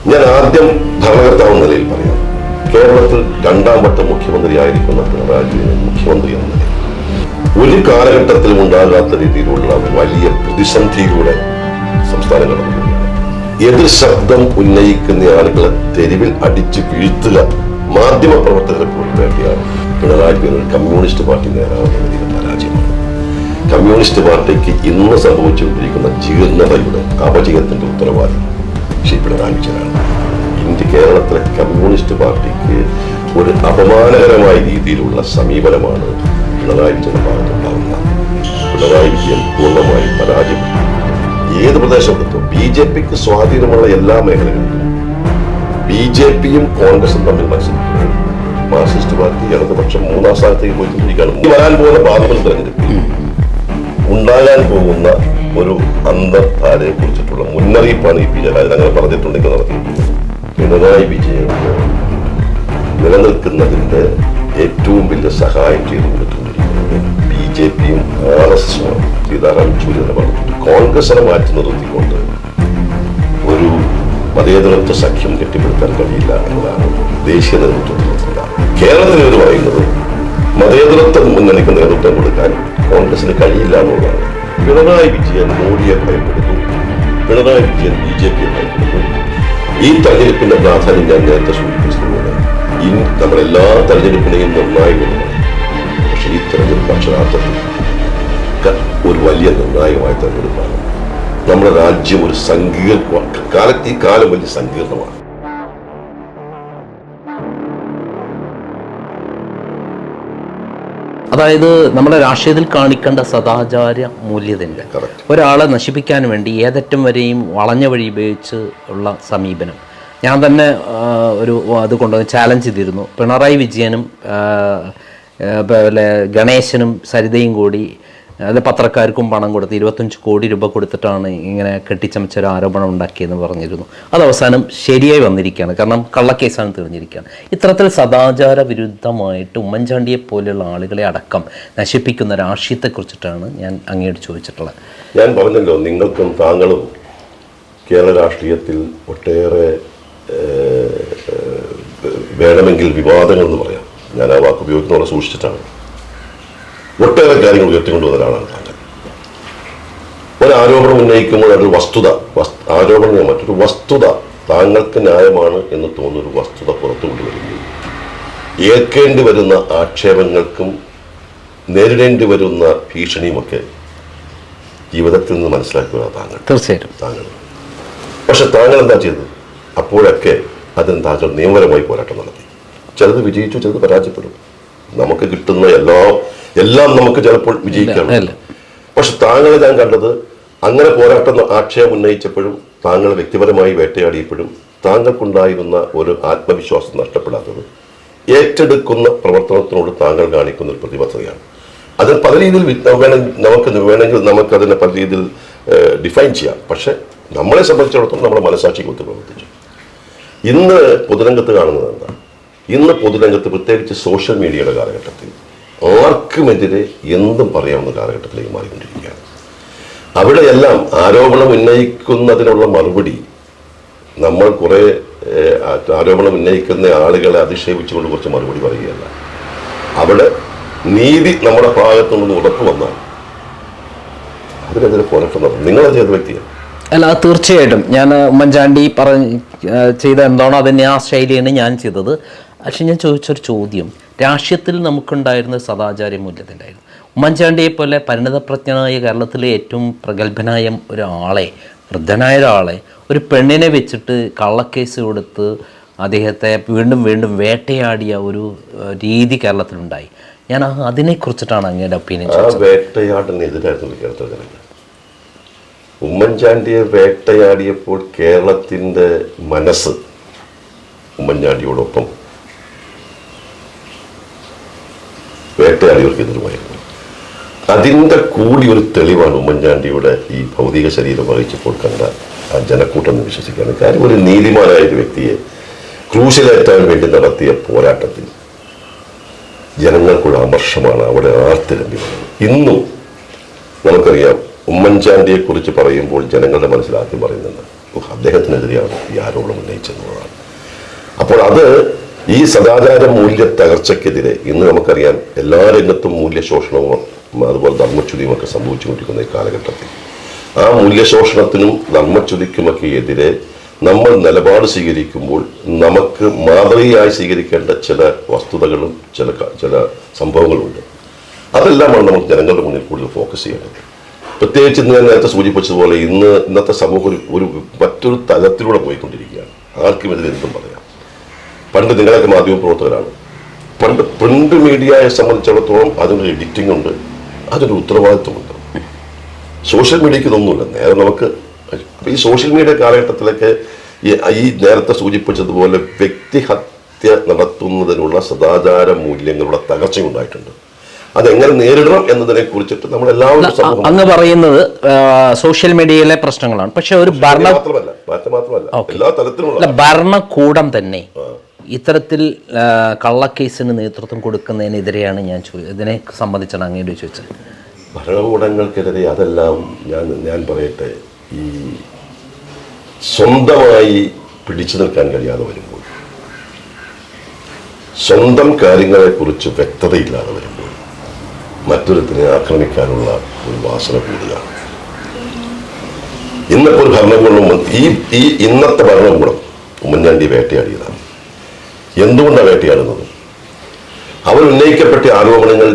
ഞാൻ ആദ്യം ഭരണകർത്താവ് നിലയിൽ പറയാം. കേരളത്തിൽ രണ്ടാം വട്ട മുഖ്യമന്ത്രിയായിരിക്കുന്ന പിണറായി വിജയൻ മുഖ്യമന്ത്രി എന്ന നിലയിൽ ഒരു കാലഘട്ടത്തിലും ഉണ്ടാകാത്ത രീതിയിലുള്ള വലിയ പ്രതിസന്ധിയിലൂടെ സംസ്ഥാനം കടന്നുപോവുകയാണ്. എതിർ ശബ്ദം ഉന്നയിക്കുന്ന ആളുകളെ തെരുവിൽ അടിച്ചു വീഴ്ത്തുക, മാധ്യമ പ്രവർത്തകരെ പോലും വേണ്ടിയാണ് പിണറായി വിജയൻ കമ്മ്യൂണിസ്റ്റ് പാർട്ടി നേതാവെന്ന വലിയ പരാജയമാണ്. കമ്മ്യൂണിസ്റ്റ് പാർട്ടിക്ക് ഇന്ന് സംഭവിച്ചുകൊണ്ടിരിക്കുന്ന ജീർണതയുടെ അപജയത്തിന്റെ ഉത്തരവാദി ശ്രീ പിണറായി വിജയനാണ്. കേരളത്തിലെ കമ്മ്യൂണിസ്റ്റ് പാർട്ടിക്ക് ഒരു അപമാനകരമായ രീതിയിലുള്ള സമീപനമാണ് പിണറായി വിജയന്റെ ഭാഗത്തുണ്ടാകുന്നത്. പിണറായി വിജയൻ പൂർണ്ണമായി പരാജയപ്പെട്ടു. ഏത് പ്രദേശത്തും BJPക്ക് സ്വാധീനമുള്ള എല്ലാ മേഖലകളിലും BJPയും കോൺഗ്രസും തമ്മിൽ മത്സരിക്കുന്നത്. മാർക്സിസ്റ്റ് പാർട്ടി ഇടതുപക്ഷം മൂന്നാം സ്ഥാനത്തേക്ക് പോയിക്കൊണ്ടിരിക്കുകയാണ്. വരാൻ പോകുന്ന പാർലമെന്റ് തെരഞ്ഞെടുപ്പിൽ ഉണ്ടാകാൻ പോകുന്ന ഒരു അന്തർധാരയെ കുറിച്ചിട്ടുള്ള മുന്നറിയിപ്പാണ് ഈ ജയരാജൻ അങ്ങനെ പറഞ്ഞിട്ടുണ്ടെങ്കിൽ നടത്തിയിട്ടുള്ളത്. പിണറായി വിജയൻ നിലനിൽക്കുന്നതിന്റെ ഏറ്റവും വലിയ സഹായം ചെയ്തു കൊടുത്തുകൊണ്ടിരിക്കുന്നത് BJPയും RSSും സീതാറാം യെച്ചൂരി എന്ന് പറഞ്ഞിട്ടുണ്ട്. കോൺഗ്രസിനെ മാറ്റി നിർത്തിക്കൊണ്ട് ഒരു മതേതരത്വ സഖ്യം കെട്ടിപ്പടുത്താൻ കഴിയില്ല എന്നതാണ് ദേശീയ നേതൃത്വത്തിലുള്ള ചിന്ത. കേരളത്തിൽ ഇവർ പറയുന്നത് മതേതരത്വ മുന്നണിക്ക് നേതൃത്വം കൊടുക്കാൻ കോൺഗ്രസിന് കഴിയില്ല എന്നുള്ളതാണ്. പിണറായി വിജയൻ മോഡിയെ ഭയപ്പെടുന്നു, പിണറായി വിജയൻ BJPയെ ഭയപ്പെടുന്നു. ഈ തെരഞ്ഞെടുപ്പിന്റെ പ്രാധാന്യം ഞാൻ നേരത്തെ സൂചിപ്പിച്ചതുപോലെ നമ്മളെല്ലാ തെരഞ്ഞെടുപ്പിനെയും നിർണായകമാണ്. പക്ഷെ ഈ തെരഞ്ഞെടുപ്പ് അക്ഷരാർത്ഥത്തിൽ ഒരു വലിയ നിർണായകമായ തെരഞ്ഞെടുപ്പാണ്. നമ്മുടെ രാജ്യം ഒരു ഈ കാലം വലിയ സങ്കീർണമാണ്. അതായത് നമ്മുടെ രാഷ്ട്രീയത്തിൽ കാണിക്കേണ്ട സദാചാര മൂല്യതയുണ്ട്. ഒരാളെ നശിപ്പിക്കാൻ വേണ്ടി ഏതറ്റം വരെയും വളഞ്ഞ വഴി ഉപയോഗിച്ച് ഉള്ള സമീപനം. ഞാൻ തന്നെ ഒരു അത് കൊണ്ടുവന്ന് ചാലഞ്ച് ചെയ്തിരുന്നു. പിണറായി വിജയനും ഗണേശനും സരിതയും കൂടി അത് പത്രക്കാർക്കും പണം കൊടുത്ത് 25 കോടി രൂപ കൊടുത്തിട്ടാണ് ഇങ്ങനെ കെട്ടിച്ചമച്ചൊരു ആരോപണം ഉണ്ടാക്കിയെന്ന് പറഞ്ഞിരുന്നു. അത് അവസാനം ശരിയായി വന്നിരിക്കുകയാണ്. കാരണം കള്ളക്കേസാണ് തെളിഞ്ഞിരിക്കുകയാണ്. ഇത്തരത്തിൽ സദാചാര വിരുദ്ധമായിട്ട് ഉമ്മൻചാണ്ടിയെ പോലെയുള്ള ആളുകളെ അടക്കം നശിപ്പിക്കുന്ന രാഷ്ട്രീയത്തെക്കുറിച്ചിട്ടാണ് ഞാൻ അങ്ങയോട് ചോദിച്ചിട്ടുള്ളത്. ഞാൻ പറഞ്ഞല്ലോ, നിങ്ങൾക്കും താങ്കളും കേരള രാഷ്ട്രീയത്തിൽ ഒട്ടേറെ വേണമെങ്കിൽ വിവാദങ്ങൾ എന്ന് പറയാം, ഞാൻ ആ വാക്ക് ഉപയോഗിക്കുന്നവരെ സൂക്ഷിച്ചിട്ടാണ്. ഒട്ടേറെ കാര്യങ്ങൾ ഉയർത്തിക്കൊണ്ടുവന്ന ഒരാളാണ് താങ്കൾ. ഒരാരോപണം ഉന്നയിക്കുമ്പോൾ അതൊരു വസ്തുത, ആരോപണം മറ്റൊരു വസ്തുത, താങ്കൾക്ക് ന്യായമാണ് എന്ന് തോന്നുന്നൊരു വസ്തുത പുറത്തു കൊണ്ടുവരികയും ഏൽക്കേണ്ടി വരുന്ന ആക്ഷേപങ്ങൾക്കും നേരിടേണ്ടി വരുന്ന ഭീഷണിയുമൊക്കെ ജീവിതത്തിൽ നിന്ന് മനസ്സിലാക്കുക താങ്കൾ. തീർച്ചയായിട്ടും താങ്കൾ. പക്ഷെ താങ്കൾ എന്താ ചെയ്തത്? അപ്പോഴൊക്കെ അതിന് താങ്കൾ നിയമപരമായി പോരാട്ടം നടത്തി. ചിലത് വിജയിച്ചു, ചിലത് പരാജയപ്പെടും. നമുക്ക് കിട്ടുന്ന എല്ലാം നമുക്ക് ചിലപ്പോൾ വിജയിക്കണം. പക്ഷെ താങ്കളെ ഞാൻ കണ്ടത് അങ്ങനെ പോരാട്ടം ആക്ഷേപം ഉന്നയിച്ചപ്പോഴും താങ്കൾ വ്യക്തിപരമായി വേട്ടയാടിയപ്പോഴും താങ്കൾക്കുണ്ടായിരുന്ന ഒരു ആത്മവിശ്വാസം നഷ്ടപ്പെടാത്തത് ഏറ്റെടുക്കുന്ന പ്രവർത്തനത്തിനോട് താങ്കൾ കാണിക്കുന്ന ഒരു പ്രതിബദ്ധതയാണ്. അത് പല രീതിയിൽ വേണമെങ്കിൽ നമുക്കതിനെ പല രീതിയിൽ ഡിഫൈൻ ചെയ്യാം. പക്ഷെ നമ്മളെ സംബന്ധിച്ചിടത്തോളം നമ്മുടെ മനസാക്ഷിക്ക് ഒത്ത് പ്രവർത്തിച്ചു. ഇന്ന് പൊതുരംഗത്ത് കാണുന്നത് എന്താ? ഇന്ന് പൊതുരംഗത്ത് പ്രത്യേകിച്ച് സോഷ്യൽ മീഡിയയുടെ കാലഘട്ടത്തിൽ ആർക്കുമെതിരെ എന്തും പറയാവുന്ന കാലഘട്ടത്തിലേക്ക് മാറിക്കൊണ്ടിരിക്കുകയാണ്. അവിടെയെല്ലാം ആരോപണം ഉന്നയിക്കുന്നതിനുള്ള മറുപടി നമ്മൾ കുറേ ആരോപണം ഉന്നയിക്കുന്ന ആളുകളെ അധിക്ഷേപിച്ചുകൊണ്ട് കുറച്ച് മറുപടി പറയുകയല്ല. അവിടെ നീതി നമ്മുടെ ഭാഗത്തുനിന്ന് ഉറപ്പ് വന്നാൽ അതിനെതിരെ പോരാട്ടം നടത്തും. നിങ്ങളത് ചെയ്ത വ്യക്തിയാണ്. അല്ല, തീർച്ചയായിട്ടും ഞാൻ ഉമ്മൻചാണ്ടി ചെയ്ത എന്താണോ അതിനെ ആ ശൈലിയാണ് ഞാൻ ചെയ്തത്. പക്ഷെ ഞാൻ ചോദിച്ചൊരു ചോദ്യം, രാഷ്ട്രീയത്തിൽ നമുക്കുണ്ടായിരുന്ന സദാചാര മൂല്യത്തിലായിരുന്നു. ഉമ്മൻചാണ്ടിയെ പോലെ പരിണതപ്രജ്ഞനായ കേരളത്തിലെ ഏറ്റവും പ്രഗത്ഭനായ ഒരാളെ, വൃദ്ധനായ ഒരാളെ, ഒരു പെണ്ണിനെ വെച്ചിട്ട് കള്ളക്കേസ് കൊടുത്ത് അദ്ദേഹത്തെ വീണ്ടും വീണ്ടും വേട്ടയാടിയ ഒരു രീതി കേരളത്തിലുണ്ടായി. ഞാൻ അതിനെക്കുറിച്ചിട്ടാണ് അങ്ങയുടെ ഒപ്പീനിയൻ ചോദിച്ചത്. വേട്ടയാടിനെതിരായിരുന്നു കേരളത്തിൽ. ഉമ്മൻചാണ്ടിയെ വേട്ടയാടിയപ്പോൾ കേരളത്തിൻ്റെ മനസ്സ് ഉമ്മൻചാണ്ടിയോടൊപ്പം വേട്ടയാടിയവർക്ക് എതിരുമായിരുന്നു. അതിൻ്റെ കൂടി ഒരു തെളിവാണ് ഉമ്മൻചാണ്ടിയുടെ ഈ ഭൗതിക ശരീരം വഹിച്ചപ്പോൾ കണ്ട ആ ജനക്കൂട്ടം എന്ന് വിശ്വസിക്കുകയാണ്. കാര്യം ഒരു നീതിമാനായ ഒരു വ്യക്തിയെ ക്രൂശിലേറ്റാൻ വേണ്ടി നടത്തിയ പോരാട്ടത്തിൽ ജനങ്ങൾക്കുള്ള അമർഷമാണ് അവിടെ ആർത്തിരമ്പി വന്നത്. ഇന്നും നമുക്കറിയാം, ഉമ്മൻചാണ്ടിയെ കുറിച്ച് പറയുമ്പോൾ ജനങ്ങളുടെ മനസ്സിൽ ആദ്യം പറയുന്നുണ്ട് അദ്ദേഹത്തിനെതിരെയാണ് ഈ ആരോപണം ഉന്നയിച്ചെന്നുള്ളതാണ്. അപ്പോൾ അത് ഈ സദാചാര മൂല്യ തകർച്ചയ്ക്കെതിരെ ഇന്ന് നമുക്കറിയാം എല്ലാ രംഗത്തും മൂല്യശോഷണവും അതുപോലെ ധർമ്മച്യുതിയും ഒക്കെ സംഭവിച്ചുകൊണ്ടിരിക്കുന്ന ഈ കാലഘട്ടത്തിൽ ആ മൂല്യശോഷണത്തിനും ധർമ്മച്യുതിക്കുമൊക്കെ എതിരെ നമ്മൾ നിലപാട് സ്വീകരിക്കുമ്പോൾ നമുക്ക് മാതൃകയായി സ്വീകരിക്കേണ്ട ചില വസ്തുതകളും ചില സംഭവങ്ങളുണ്ട്. അതെല്ലാമാണ് നമുക്ക് ജനങ്ങളുടെ മുന്നിൽ കൂടുതൽ ഫോക്കസ് ചെയ്യേണ്ടത്. പ്രത്യേകിച്ച് ഞാൻ നേരത്തെ സൂചിപ്പിച്ചതുപോലെ ഇന്നത്തെ സമൂഹം ഒരു മറ്റൊരു തലത്തിലൂടെ പോയിക്കൊണ്ടിരിക്കുകയാണ്. ആർക്കും ഇതിൽ എന്തും പറയാം. പണ്ട് നിങ്ങളൊക്കെ മാധ്യമപ്രവർത്തകരാണ്. പണ്ട് പ്രിന്റ് മീഡിയയെ സംബന്ധിച്ചിടത്തോളം അതിനൊരു എഡിറ്റിംഗ് ഉണ്ട്, അതിനൊരു ഉത്തരവാദിത്വമുണ്ട്. സോഷ്യൽ മീഡിയക്ക് ഇതൊന്നുമില്ല. നേരെ നമുക്ക് ഈ സോഷ്യൽ മീഡിയ കാലഘട്ടത്തിലൊക്കെ ഈ നേരത്തെ സൂചിപ്പിച്ചതുപോലെ വ്യക്തിഹത്യ നടത്തുന്നതിനുള്ള സദാചാര മൂല്യങ്ങളുടെ തകർച്ചയുണ്ടായിട്ടുണ്ട്. അതെങ്ങനെ നേരിടണം എന്നതിനെ കുറിച്ചിട്ട് നമ്മൾ എല്ലാവരും അങ്ങ് പറയുന്നത് സോഷ്യൽ മീഡിയയിലെ പ്രശ്നങ്ങളാണ്. പക്ഷെ ഒരു മാത്രമല്ല എല്ലാ തലത്തിലുള്ള ഭരണകൂടം തന്നെ ഇത്തരത്തിൽ കള്ളക്കേസിന് നേതൃത്വം കൊടുക്കുന്നതിനെതിരെയാണ് ഞാൻ ഇതിനെ സംബന്ധിച്ചാണ് അങ്ങോട്ട് ചോദിച്ചത്. ഭരണകൂടങ്ങൾക്കെതിരെ അതെല്ലാം ഞാൻ പറയട്ടെ, ഈ സ്വന്തമായി പിടിച്ചു നിൽക്കാൻ കഴിയാതെ വരുമ്പോൾ, സ്വന്തം കാര്യങ്ങളെക്കുറിച്ച് വ്യക്തതയില്ലാതെ വരുമ്പോൾ മറ്റൊരുത്തിനെ ആക്രമിക്കാനുള്ള ഒരു വാസന കൂടുകയാണ്. ഇന്നിപ്പോൾ ഒരു ഭരണകൂടം ഇന്നത്തെ ഭരണകൂടം ഉമ്മൻചാണ്ടി വേട്ടയാടിയതാണ്. എന്തുകൊണ്ടാണ് വേട്ടയാടുന്നത്? അവർ ഉന്നയിക്കപ്പെട്ട ആരോപണങ്ങൾ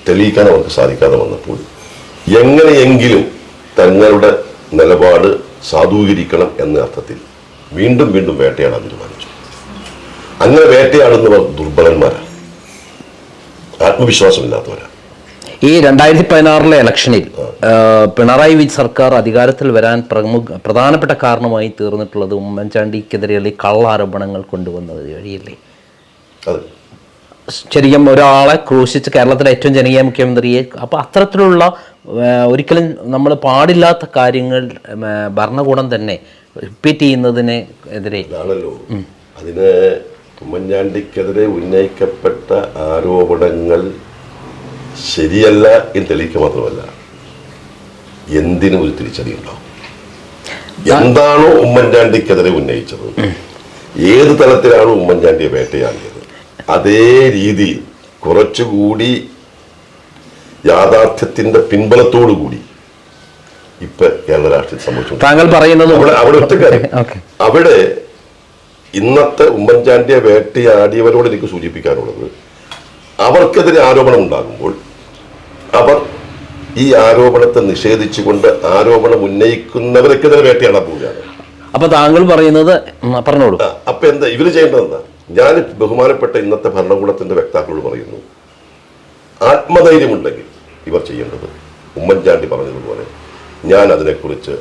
തെളിയിക്കാൻ അവർക്ക് സാധിക്കാതെ വന്നപ്പോൾ എങ്ങനെയെങ്കിലും തങ്ങളുടെ നിലപാട് സാധൂകരിക്കണം എന്ന അർത്ഥത്തിൽ വീണ്ടും വീണ്ടും വേട്ടയാടാൻ തീരുമാനിച്ചു. അങ്ങനെ വേട്ടയാടുന്നവർ ദുർബലന്മാരാണ്, ആത്മവിശ്വാസമില്ലാത്തവരാണ്. ഈ 2016 ഇലക്ഷനിൽ പിണറായി സർക്കാർ അധികാരത്തിൽ വരാൻ പ്രധാനപ്പെട്ട കാരണമായി തീർന്നിട്ടുള്ളത് ഉമ്മൻചാണ്ടിക്കെതിരെയുള്ള ഈ കള്ളാരോപണങ്ങൾ കൊണ്ടുവന്നത് വഴിയല്ലേ? ശരിക്കും ഒരാളെ ക്രൂശിച്ച് കേരളത്തിലെ ഏറ്റവും ജനകീയ മുഖ്യമന്ത്രിയെ, അപ്പോൾ അത്തരത്തിലുള്ള ഒരിക്കലും നമ്മൾ പാടില്ലാത്ത കാര്യങ്ങൾ ഭരണകൂടം തന്നെ റിപ്പീറ്റ് ചെയ്യുന്നതിന് എതിരെ ആണല്ലോ. അതിന് ഉമ്മൻചാണ്ടിക്കെതിരെ ഉന്നയിക്കപ്പെട്ട ആരോപണങ്ങൾ ശരിയല്ല എന്ന് തെളിയിക്കുക മാത്രമല്ല, എന്തിനും ഒരു തിരിച്ചടി ഉണ്ടാവും. എന്താണോ ഉമ്മൻചാണ്ടിക്കെതിരെ ഉന്നയിച്ചത്, ഏത് തലത്തിലാണോ ഉമ്മൻചാണ്ടിയെ വേട്ടയാടിയത്, അതേ രീതിയിൽ കുറച്ചുകൂടി യാഥാർത്ഥ്യത്തിന്റെ പിൻബലത്തോടു കൂടി ഇപ്പൊ കേരള രാഷ്ട്രീയം സംഭവിച്ചു. താങ്കൾ പറയുന്നത് അവിടെ ഒറ്റ കാര്യം, അവിടെ ഇന്നത്തെ ഉമ്മൻചാണ്ടിയെ വേട്ടയാടിയവരോട് എനിക്ക് സൂചിപ്പിക്കാനുള്ളത്, അവർക്കെതിരെ ആരോപണം ഉണ്ടാകുമ്പോൾ അവർ ഈ ആരോപണത്തെ നിഷേധിച്ചുകൊണ്ട് ആരോപണം ഉന്നയിക്കുന്നവർക്കെതിരെ വേട്ടയാടാൻ പോവുകയാണ്. അപ്പൊ താങ്കൾ പറയുന്നത് പറഞ്ഞോളൂ. അപ്പൊ എന്താ ഇവര് ചെയ്യേണ്ടത്? എന്താ? ഞാൻ ബഹുമാനപ്പെട്ട ഇന്നത്തെ ഭരണകൂടത്തിന്റെ വക്താക്കളോട് പറയുന്നു, ആത്മധൈര്യമുണ്ടെങ്കിൽ ഇവർ ചെയ്യേണ്ടത് ഉമ്മൻചാണ്ടി പറഞ്ഞതുപോലെ ഞാൻ അതിനെക്കുറിച്ച്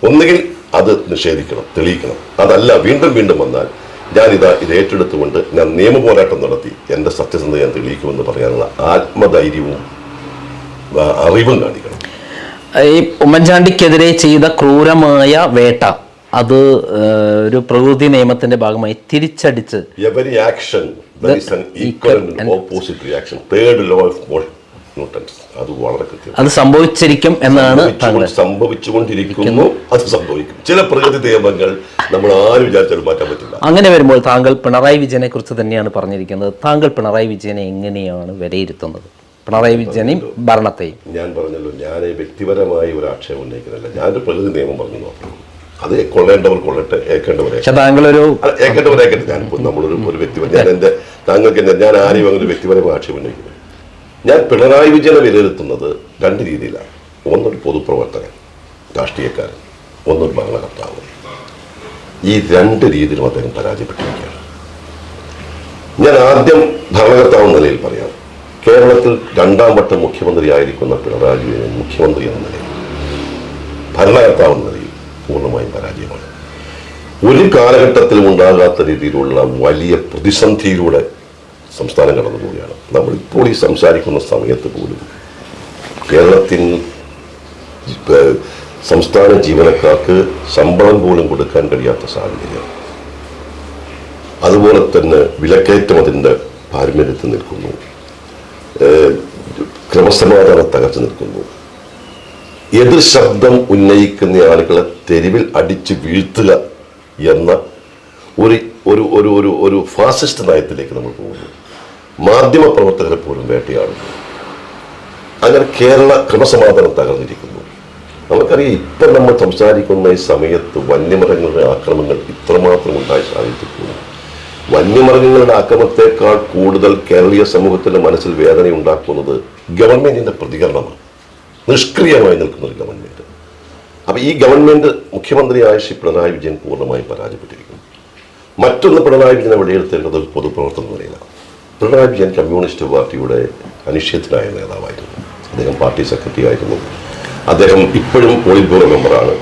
ഒന്നുകിൽ അത് നിഷേധിക്കണം, തെളിയിക്കണം. അതല്ല വീണ്ടും വീണ്ടും വന്നാൽ ഇത് ഏറ്റെടുത്തുകൊണ്ട് ഞാൻ നിയമപോരാട്ടം നടത്തി എൻ്റെ സത്യസന്ധത ഞാൻ തെളിയിക്കുമെന്ന് പറയാനുള്ള ആത്മധൈര്യവും അറിവും കാണിക്കണം. ഈ ഉമ്മൻചാണ്ടിക്കെതിരെ ചെയ്ത ക്രൂരമായ വേട്ട അത് ഒരു പ്രകൃതി നിയമത്തിന്റെ ഭാഗമായി തിരിച്ചടിച്ച് every action there is an equal and opposite reaction, third law of Newton's, അത് വളരെ കൃത്യം. അത് സംഭവിച്ചിരിക്കും എന്നാണ് സംഭവിച്ചുകൊണ്ടിരിക്കുന്നു. അത് സംഭവിക്കും. ചില പ്രകൃതി നിയമങ്ങൾ നമ്മൾ ആരും വിചാരിച്ചാലും മാറ്റാൻ പറ്റില്ല. അങ്ങനെ വരുമ്പോൾ താങ്കൾ പിണറായി വിജയനെ കുറിച്ച് തന്നെയാണ് പറഞ്ഞിരിക്കുന്നത്. താങ്കൾ പിണറായി വിജയനെ എങ്ങനെയാണ് വിലയിരുത്തുന്നത്? പിണറായി വിജയനെയും ഭരണത്തെയും. ഞാൻ പറഞ്ഞല്ലോ, ഞാൻ വ്യക്തിപരമായി ഒരു ആക്ഷേപം ഉന്നയിക്കുന്നില്ല. ഞാനൊരു പ്രകൃതി നിയമം പറഞ്ഞു നോക്കുന്നു. അത് കൊള്ളേണ്ടവർ കൊള്ളട്ടെ, ഏക്കേണ്ടവരെ ഏക്കേണ്ടവരേക്കട്ടെ. ഞാനിപ്പോൾ നമ്മളൊരു വ്യക്തിപരം ഞാൻ ആരെയും അങ്ങനെ ഒരു വ്യക്തിപരമായ ആക്ഷേപം ഉന്നയിക്കുന്നു. ഞാൻ പിണറായി വിജയനെ വിലയിരുത്തുന്നത് രണ്ട് രീതിയിലാണ്. ഒന്നൊരു പൊതുപ്രവർത്തകൻ, രാഷ്ട്രീയക്കാരൻ, ഒന്നൊരു ഭരണകർത്താവ്. ഈ രണ്ട് രീതിയിലും അദ്ദേഹം പരാജയപ്പെട്ടിരിക്കുകയാണ്. ഞാൻ ആദ്യം ഭരണകർത്താവ് നിലയിൽ പറയാം. കേരളത്തിൽ 2ാം വട്ട മുഖ്യമന്ത്രിയായിരിക്കുന്ന പിണറായി വിജയൻ മുഖ്യമന്ത്രി എന്ന നിലയിൽ, ഭരണകർത്താവ് എന്ന നിലയിൽ പൂർണ്ണമായും പരാജയമാണ്. ഒരു കാലഘട്ടത്തിലും ഉണ്ടാകാത്ത രീതിയിലുള്ള വലിയ പ്രതിസന്ധിയിലൂടെ സംസ്ഥാനം കടന്നുപോവുകയാണ്. നമ്മളിപ്പോൾ ഈ സംസാരിക്കുന്ന സമയത്ത് പോലും കേരളത്തിൽ സംസ്ഥാന ജീവനക്കാർക്ക് ശമ്പളം പോലും കൊടുക്കാൻ കഴിയാത്ത സാഹചര്യം. അതുപോലെ തന്നെ വിലക്കയറ്റം അതിൻ്റെ പാരമ്യത്തിൽ നിൽക്കുന്നു. ക്രമസമാധാനം തകർച്ചു നിൽക്കുന്നു. എതിർ ശബ്ദം ഉന്നയിക്കുന്ന ആളുകളെ തെരുവിൽ അടിച്ച് വീഴ്ത്തുക എന്ന ഒരു ഒരു ഒരു ഒരു ഒരു ഫാസിസ്റ്റ് നയത്തിലേക്ക് നമ്മൾ പോകുന്നു. മാധ്യമ പ്രവർത്തകരെ പോലും വേട്ടയാടുന്നു. അങ്ങനെ കേരള ക്രമസമാധാനം തകർന്നിരിക്കുന്നു. നമുക്കറിയാം, ഇപ്പം നമ്മൾ സംസാരിക്കുന്ന ഈ സമയത്ത് വന്യമൃഗങ്ങളുടെ ആക്രമണങ്ങൾ ഇത്രമാത്രം ഉണ്ടായ സാഹചര്യത്തിൽ വന്യമൃഗങ്ങളുടെ ആക്രമണത്തെക്കാൾ കൂടുതൽ കേരളീയ സമൂഹത്തിന്റെ മനസ്സിൽ വേദന ഉണ്ടാക്കുന്നത് ഗവൺമെന്റിന്റെ പ്രതികരണമാണ്. നിഷ്ക്രിയമായി നിൽക്കുന്ന ഒരു ഗവൺമെന്റ്. അപ്പൊ ഈ ഗവൺമെന്റ് മുഖ്യമന്ത്രിയായ ശ്രീ പിണറായി വിജയൻ പൂർണ്ണമായും പരാജയപ്പെട്ടിരിക്കുന്നു. മറ്റൊന്ന്, പിണറായി വിജയനെ വിലയിരുത്തേണ്ടത് പൊതുപ്രവർത്തനം നിലയിലാണ്. പിണറായി വിജയൻ കമ്മ്യൂണിസ്റ്റ് പാർട്ടിയുടെ അനിശ്ചിതനായ നേതാവായിരുന്നു. അദ്ദേഹം പാർട്ടി സെക്രട്ടറി ആയിരുന്നു. അദ്ദേഹം ഇപ്പോഴും പോളിറ്റ് ബ്യൂറോ മെമ്പറാണ്.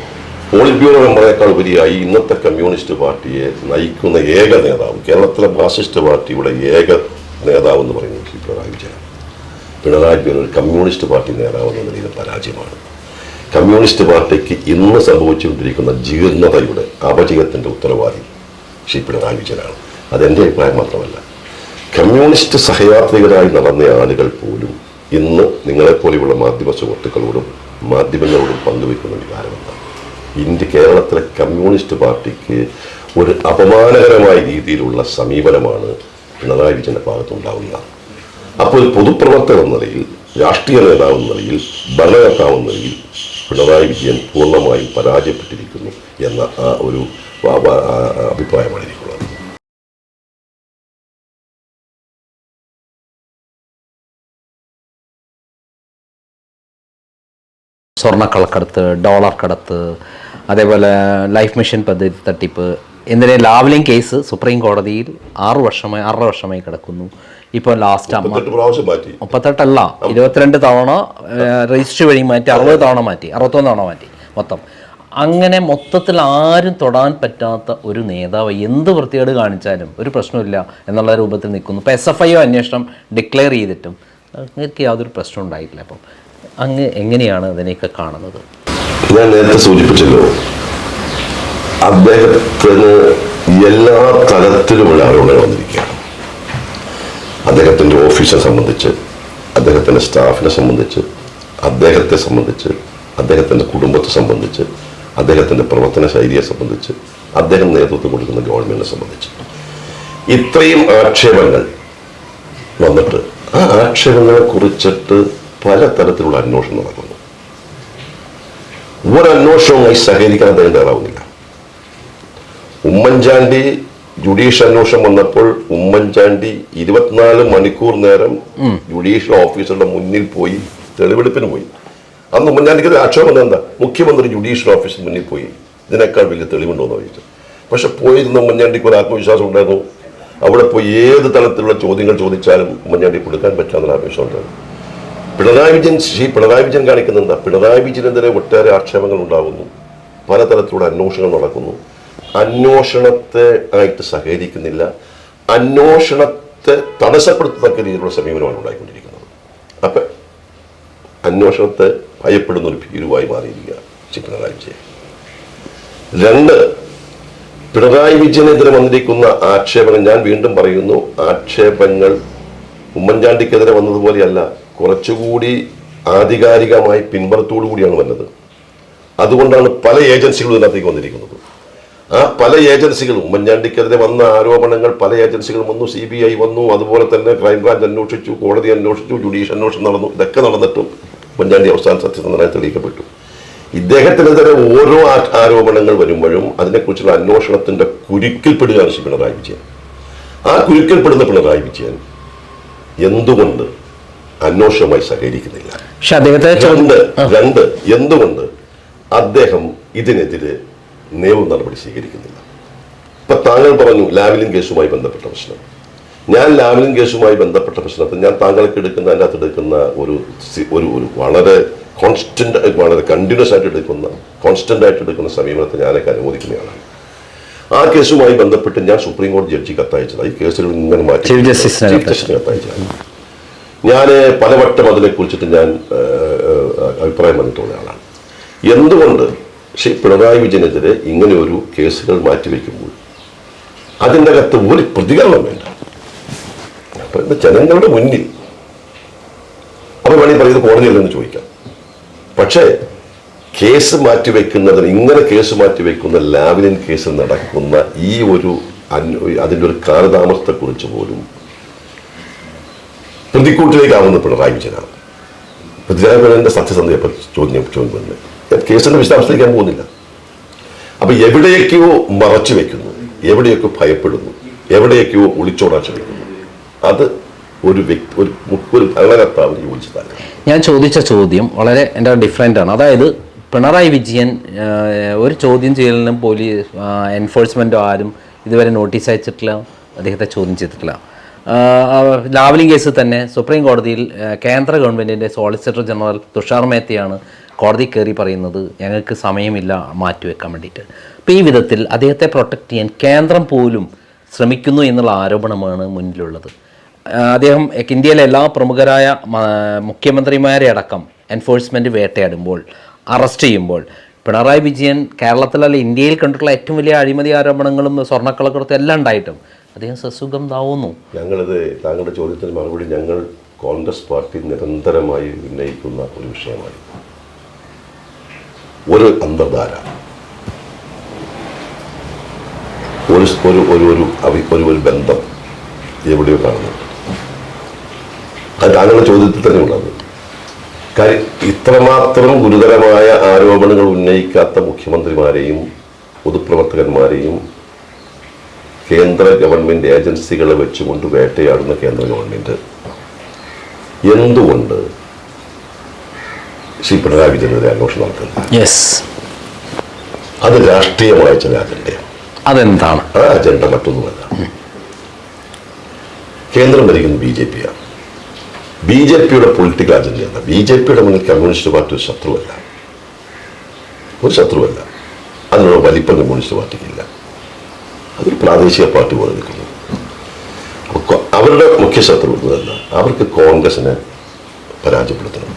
പോളിറ്റ് ബ്യൂറോ മെമ്പറേക്കാൾ ഉപരിയായി ഇന്നത്തെ കമ്മ്യൂണിസ്റ്റ് പാർട്ടിയെ നയിക്കുന്ന ഏക നേതാവ്, കേരളത്തിലെ മാർക്സിസ്റ്റ് പാർട്ടിയുടെ ഏക നേതാവ് എന്ന് പറയുന്നത് ശ്രീ പിണറായി വിജയൻ. പിണറായി വിജയൻ ഒരു കമ്മ്യൂണിസ്റ്റ് പാർട്ടി നേതാവ് എന്ന നിലയിൽ പരാജയമാണ്. കമ്മ്യൂണിസ്റ്റ് പാർട്ടിക്ക് ഇന്ന് സംഭവിച്ചുകൊണ്ടിരിക്കുന്ന ജീർണതയുടെ അപജയത്തിന്റെ ഉത്തരവാദി ശ്രീ പിണറായി വിജയനാണ്. അതെന്റെ അഭിപ്രായം മാത്രമല്ല. കമ്മ്യൂണിസ്റ്റ് സഹയാത്രികരായി നടന്ന ആളുകൾ പോലും ഇന്ന് നിങ്ങളെപ്പോലെയുള്ള മാധ്യമ സുഹൃത്തുക്കളോടും മാധ്യമങ്ങളോടും പങ്കുവെക്കുന്ന വികാരമെന്താണ്? കേരളത്തിലെ കമ്മ്യൂണിസ്റ്റ് പാർട്ടിക്ക് ഒരു അപമാനകരമായ രീതിയിലുള്ള സമീപനമാണ് പിണറായി വിജയന്റെ ഭാഗത്തുണ്ടാവുന്നത്. അപ്പോൾ ഒരു പൊതുപ്രവർത്തകൻ എന്ന നിലയിൽ, രാഷ്ട്രീയ നേതാവ് എന്ന നിലയിൽ, ഭരണകർത്താവ് എന്ന നിലയിൽ പിണറായി വിജയൻ പൂർണ്ണമായും പരാജയപ്പെട്ടിരിക്കുന്നു എന്ന ആ ഒരു അഭിപ്രായമാണ് എനിക്കുള്ളത്. സ്വർണ്ണക്കള്ളക്കടത്ത്, ഡോളർ കടത്ത്, അതേപോലെ ലൈഫ് മിഷൻ പദ്ധതി തട്ടിപ്പ് എന്നിവ ലാവ്ലിംഗ് കേസ് സുപ്രീം കോടതിയിൽ 6 വർഷമായി കിടക്കുന്നു. ഇപ്പോൾ ലാസ്റ്റ് 38 22 തവണ രജിസ്റ്റർ വഴി മാറ്റി, 60 തവണ മാറ്റി, 61 തവണ മാറ്റി മൊത്തം. അങ്ങനെ മൊത്തത്തിൽ ആരും തൊടാൻ പറ്റാത്ത ഒരു നേതാവ് എന്ത് വൃത്തികേട് കാണിച്ചാലും ഒരു പ്രശ്നമില്ല എന്നുള്ള രൂപത്തിൽ നിൽക്കുന്നു. ഇപ്പോൾ SFI അന്വേഷണം ഡിക്ലെയർ ചെയ്തിട്ടും അങ്ങനെയൊക്കെ യാതൊരു പ്രശ്നം ഉണ്ടായിട്ടില്ല. അപ്പം അങ്ങ് എങ്ങനെയാണ് അതിനെയൊക്കെ കാണുന്നത്? ഞാൻ നേരത്തെ സൂചിപ്പിച്ചല്ലോ, അദ്ദേഹത്തിന് എല്ലാ തലത്തിലുമുള്ള ആരോപണങ്ങൾ വന്നിരിക്കുകയാണ്. അദ്ദേഹത്തിൻ്റെ ഓഫീസിനെ സംബന്ധിച്ച്, അദ്ദേഹത്തിൻ്റെ സ്റ്റാഫിനെ സംബന്ധിച്ച്, അദ്ദേഹത്തെ സംബന്ധിച്ച്, അദ്ദേഹത്തിൻ്റെ കുടുംബത്തെ സംബന്ധിച്ച്, അദ്ദേഹത്തിൻ്റെ പ്രവർത്തന ശൈലിയെ സംബന്ധിച്ച്, അദ്ദേഹം നേതൃത്വം കൊടുക്കുന്ന ഗവൺമെന്റിനെ സംബന്ധിച്ച് ഇത്രയും ആക്ഷേപങ്ങൾ വന്നിട്ട് ആ ആക്ഷേപങ്ങളെ കുറിച്ചിട്ട് പല തരത്തിലുള്ള അന്വേഷണം നടക്കുന്നു. ഒരന്വേഷണവുമായി സഹകരിക്കാൻ അദ്ദേഹം തയ്യാറാവുന്നില്ല. ഉമ്മൻചാണ്ടി ജുഡീഷ്യൽ അന്വേഷണം വന്നപ്പോൾ ഉമ്മൻചാണ്ടി 24 മണിക്കൂർ നേരം ജുഡീഷ്യൽ ഓഫീസറുടെ മുന്നിൽ പോയി തെളിവെടുപ്പിന് പോയി. അന്ന് ഉമ്മൻചാണ്ടിക്ക് ആക്ഷേപം എന്താ? മുഖ്യമന്ത്രി ജുഡീഷ്യൽ ഓഫീസിന് മുന്നിൽ പോയി, ഇതിനേക്കാൾ വലിയ തെളിവുണ്ടോ എന്ന് ചോദിച്ചു. പക്ഷെ പോയിരുന്ന ഉമ്മൻചാണ്ടിക്ക് ഒരു ആത്മവിശ്വാസം ഉണ്ടായിരുന്നു. അവിടെ പോയി ഏത് തലത്തിലുള്ള ചോദ്യങ്ങൾ ചോദിച്ചാലും ഉമ്മൻചാണ്ടി കൊടുക്കാൻ പറ്റാത്തൊരു ആത്മവിശ്വാസം ഉണ്ടായിരുന്നു. പിണറായി വിജയൻ കാണിക്കുന്ന എന്താ? പിണറായി വിജയനെതിരെ ഒട്ടേറെ ആക്ഷേപങ്ങൾ ഉണ്ടാകുന്നു, പലതരത്തിലുള്ള അന്വേഷണങ്ങൾ നടക്കുന്നു. അന്വേഷണത്തെ ആയിട്ട് സഹകരിക്കുന്നില്ല, അന്വേഷണത്തെ തടസ്സപ്പെടുത്തത്തക്ക രീതിയിലുള്ള സമീപനമാണ് ഉണ്ടായിക്കൊണ്ടിരിക്കുന്നത്. അപ്പൊ അന്വേഷണത്തെ ഭയപ്പെടുന്ന ഒരു ഭീരുവായി മാറിയിരിക്കുക പിണറായി വിജയൻ. 2, പിണറായി വിജയനെതിരെ വന്നിരിക്കുന്ന ആക്ഷേപങ്ങൾ, ഞാൻ വീണ്ടും പറയുന്നു, ആക്ഷേപങ്ങൾ ഉമ്മൻചാണ്ടിക്കെതിരെ വന്നതുപോലെയല്ല, കുറച്ചുകൂടി ആധികാരികമായി പിൻബലത്തോടു കൂടിയാണ് വന്നത്. അതുകൊണ്ടാണ് പല ഏജൻസികളും ഇതിനകത്തേക്ക് വന്നിരിക്കുന്നത്. ആ പല ഏജൻസികളും, ഉമ്മൻചാണ്ടിക്കെതിരെ വന്ന ആരോപണങ്ങൾ പല ഏജൻസികളും വന്നു. CBI വന്നു, അതുപോലെ തന്നെ ക്രൈംബ്രാഞ്ച് അന്വേഷിച്ചു, കോടതി അന്വേഷിച്ചു, ജുഡീഷ്യൽ അന്വേഷണം നടന്നു. ഇതൊക്കെ നടന്നിട്ടും ഉമ്മൻചാണ്ടി അവസാന സത്യസന്ധനായി തെളിയിക്കപ്പെട്ടു. ഇദ്ദേഹത്തിനെതിരെ ഓരോ ആരോപണങ്ങൾ വരുമ്പോഴും അതിനെക്കുറിച്ചുള്ള അന്വേഷണത്തിന്റെ കുരുക്കിൽപ്പെടുകയാണ് ശ്രീ പിണറായി വിജയൻ. ആ കുരുക്കിൽപ്പെടുന്ന പിണറായി വിജയൻ എന്തുകൊണ്ട് അന്വേഷണവുമായി സഹകരിക്കുന്നില്ല? 2, എന്തുകൊണ്ട് അദ്ദേഹം ഇതിനെതിരെ നിയമ നടപടി സ്വീകരിക്കുന്നില്ല? ഇപ്പൊ താങ്കൾ പറഞ്ഞു ലാവ്ലിൻ കേസുമായി ബന്ധപ്പെട്ട പ്രശ്നം. ഞാൻ ലാവ്ലിൻ കേസുമായി ബന്ധപ്പെട്ട പ്രശ്നത്തിൽ ഞാൻ താങ്കൾക്ക് എടുക്കുന്ന, അതിനകത്ത് എടുക്കുന്ന ഒരു വളരെ വളരെ കണ്ടിന്യൂസ് ആയിട്ട് എടുക്കുന്ന, കോൺസ്റ്റന്റ് ആയിട്ട് എടുക്കുന്ന സമീപനത്തെ ഞാനൊക്കെ അനുമോദിക്കുന്നതാണ്. ആ കേസുമായി ബന്ധപ്പെട്ട് ഞാൻ സുപ്രീം കോടതി ജഡ്ജി കത്തയച്ചത്, ഈ കേസുകൾ ഇങ്ങനെ മാറ്റി ചീഫ് ജസ്റ്റിസിന് കത്തയച്ചതാണ്. ഞാൻ പലവട്ടം അതിനെക്കുറിച്ചിട്ട് ഞാൻ അഭിപ്രായം പറഞ്ഞിട്ടുള്ള ആളാണ്. എന്തുകൊണ്ട് ശ്രീ പിണറായി വിജയനെതിരെ ഇങ്ങനെ ഒരു കേസുകൾ മാറ്റിവെക്കുമ്പോൾ അതിൻ്റെ അകത്ത് ഒരു പ്രതികരണം വേണ്ട? അപ്പൊ ജനങ്ങളുടെ മുന്നിൽ അപ്പൊ വേണമെങ്കിൽ പറയുന്നത് കോടതിയല്ലെന്ന് ചോദിക്കാം. പക്ഷേ കേസ് മാറ്റിവെക്കുന്നതിന് ഇങ്ങനെ കേസ് മാറ്റിവെക്കുന്ന ലാവ്ലിൻ കേസിൽ നടക്കുന്ന ഈ ഒരു അതിൻ്റെ ഒരു കാലതാമസത്തെക്കുറിച്ച് പോലും പ്രതിക്കൂട്ടിലേക്കാവുന്ന പിണറായി വിജയനാണ്. പിണറായി വിജയന്റെ സത്യസന്ധതയെ ചോദ്യം വന്ന് കേസിന്റെ വിശദാംശത്തിലേക്ക് പോകുന്നില്ല. അപ്പൊ എവിടെയൊക്കെയോ മറച്ചു വെക്കുന്നു, എവിടെയൊക്കെ ഭയപ്പെടുന്നു, എവിടെയൊക്കെയോ ഒളിച്ചോടാൻ ശ്രമിക്കുന്നു. അത് ഒരു ഭരണകർത്താവിന് യോജിച്ചതാണ്. ഞാൻ ചോദിച്ച ചോദ്യം വളരെ എൻ്റെ ഡിഫറെൻ്റ് ആണ്. അതായത് പിണറായി വിജയൻ ഒരു ചോദ്യം ചെയ്യലിനും പോലീസ് എൻഫോഴ്സ്മെൻറ്റോ ആരും ഇതുവരെ നോട്ടീസ് അയച്ചിട്ടില്ല, അദ്ദേഹത്തെ ചോദ്യം ചെയ്തിട്ടില്ല. ലാവ്ലിൻ കേസിൽ തന്നെ സുപ്രീം കോടതിയിൽ കേന്ദ്ര ഗവൺമെൻറ്റിൻ്റെ സോളിസിറ്റർ ജനറൽ തുഷാർ മേത്തയാണ് കോടതി കയറി പറയുന്നത് ഞങ്ങൾക്ക് സമയമില്ല മാറ്റിവെക്കാൻ വേണ്ടിയിട്ട്. അപ്പോൾ ഈ വിധത്തിൽ അദ്ദേഹത്തെ പ്രൊട്ടക്റ്റ് ചെയ്യാൻ കേന്ദ്രം പോലും ശ്രമിക്കുന്നു എന്നുള്ള ആരോപണമാണ് മുന്നിലുള്ളത്. അദ്ദേഹം ഇന്ത്യയിലെ എല്ലാ പ്രമുഖരായ മുഖ്യമന്ത്രിമാരെ അടക്കം എൻഫോഴ്സ്മെൻറ്റ് വേട്ടയാടുമ്പോൾ, അറസ്റ്റ് ചെയ്യുമ്പോൾ പിണറായി വിജയൻ കേരളത്തിലല്ല ഇന്ത്യയിൽ കണ്ടിട്ടുള്ള ഏറ്റവും വലിയ അഴിമതി ആരോപണങ്ങളും സ്വർണ്ണക്കള്ളക്കടത്തും എല്ലാം ഉണ്ടായിട്ടും അദ്ദേഹം സസുഖം താവുന്നു. ഞങ്ങളിത് താങ്കളുടെ ചോദ്യത്തിന് മറുപടി ഞങ്ങൾ കോൺഗ്രസ് പാർട്ടി നിരന്തരമായി ഉന്നയിക്കുന്ന ഒരു വിഷയമാണ്. ഒരു അന്തർധാര, ഒരു ബന്ധം എവിടെയോ കാണുന്നുണ്ട്. അത് താങ്കളുടെ ചോദ്യത്തിൽ തന്നെ ഉള്ളത്. കാര്യം ഇത്രമാത്രം ഗുരുതരമായ ആരോപണങ്ങൾ ഉന്നയിക്കാത്ത മുഖ്യമന്ത്രിമാരെയും പൊതുപ്രവർത്തകന്മാരെയും കേന്ദ്ര ഗവൺമെൻറ് ഏജൻസികളെ വെച്ചുകൊണ്ട് വേട്ടയാടുന്ന കേന്ദ്ര ഗവൺമെൻറ് എന്തുകൊണ്ട് ശ്രീ പിണറായി വിജയനെതിരെ അന്വേഷണം നടത്തുന്നത്? അത് രാഷ്ട്രീയമായ ചില അജണ്ടയാണ്. അതെന്താണ് ആ അജണ്ട? മറ്റൊന്നുമല്ല. കേന്ദ്രം ഭരിക്കുന്നത് BJP ആണ്. BJPയുടെ പൊളിറ്റിക്കൽ അജണ്ടയല്ല. BJPയുടെ മുന്നിൽ കമ്മ്യൂണിസ്റ്റ് പാർട്ടി ഒരു ശത്രുവല്ല, അതിനുള്ള വലിപ്പം കമ്മ്യൂണിസ്റ്റ് പാർട്ടിക്കില്ല. അതൊരു പ്രാദേശിക പാർട്ടി പോലെ നിൽക്കുന്നു. അവരുടെ മുഖ്യ ശത്രുവല്ല, അവർക്ക് കോൺഗ്രസിനെ പരാജയപ്പെടുത്തണം.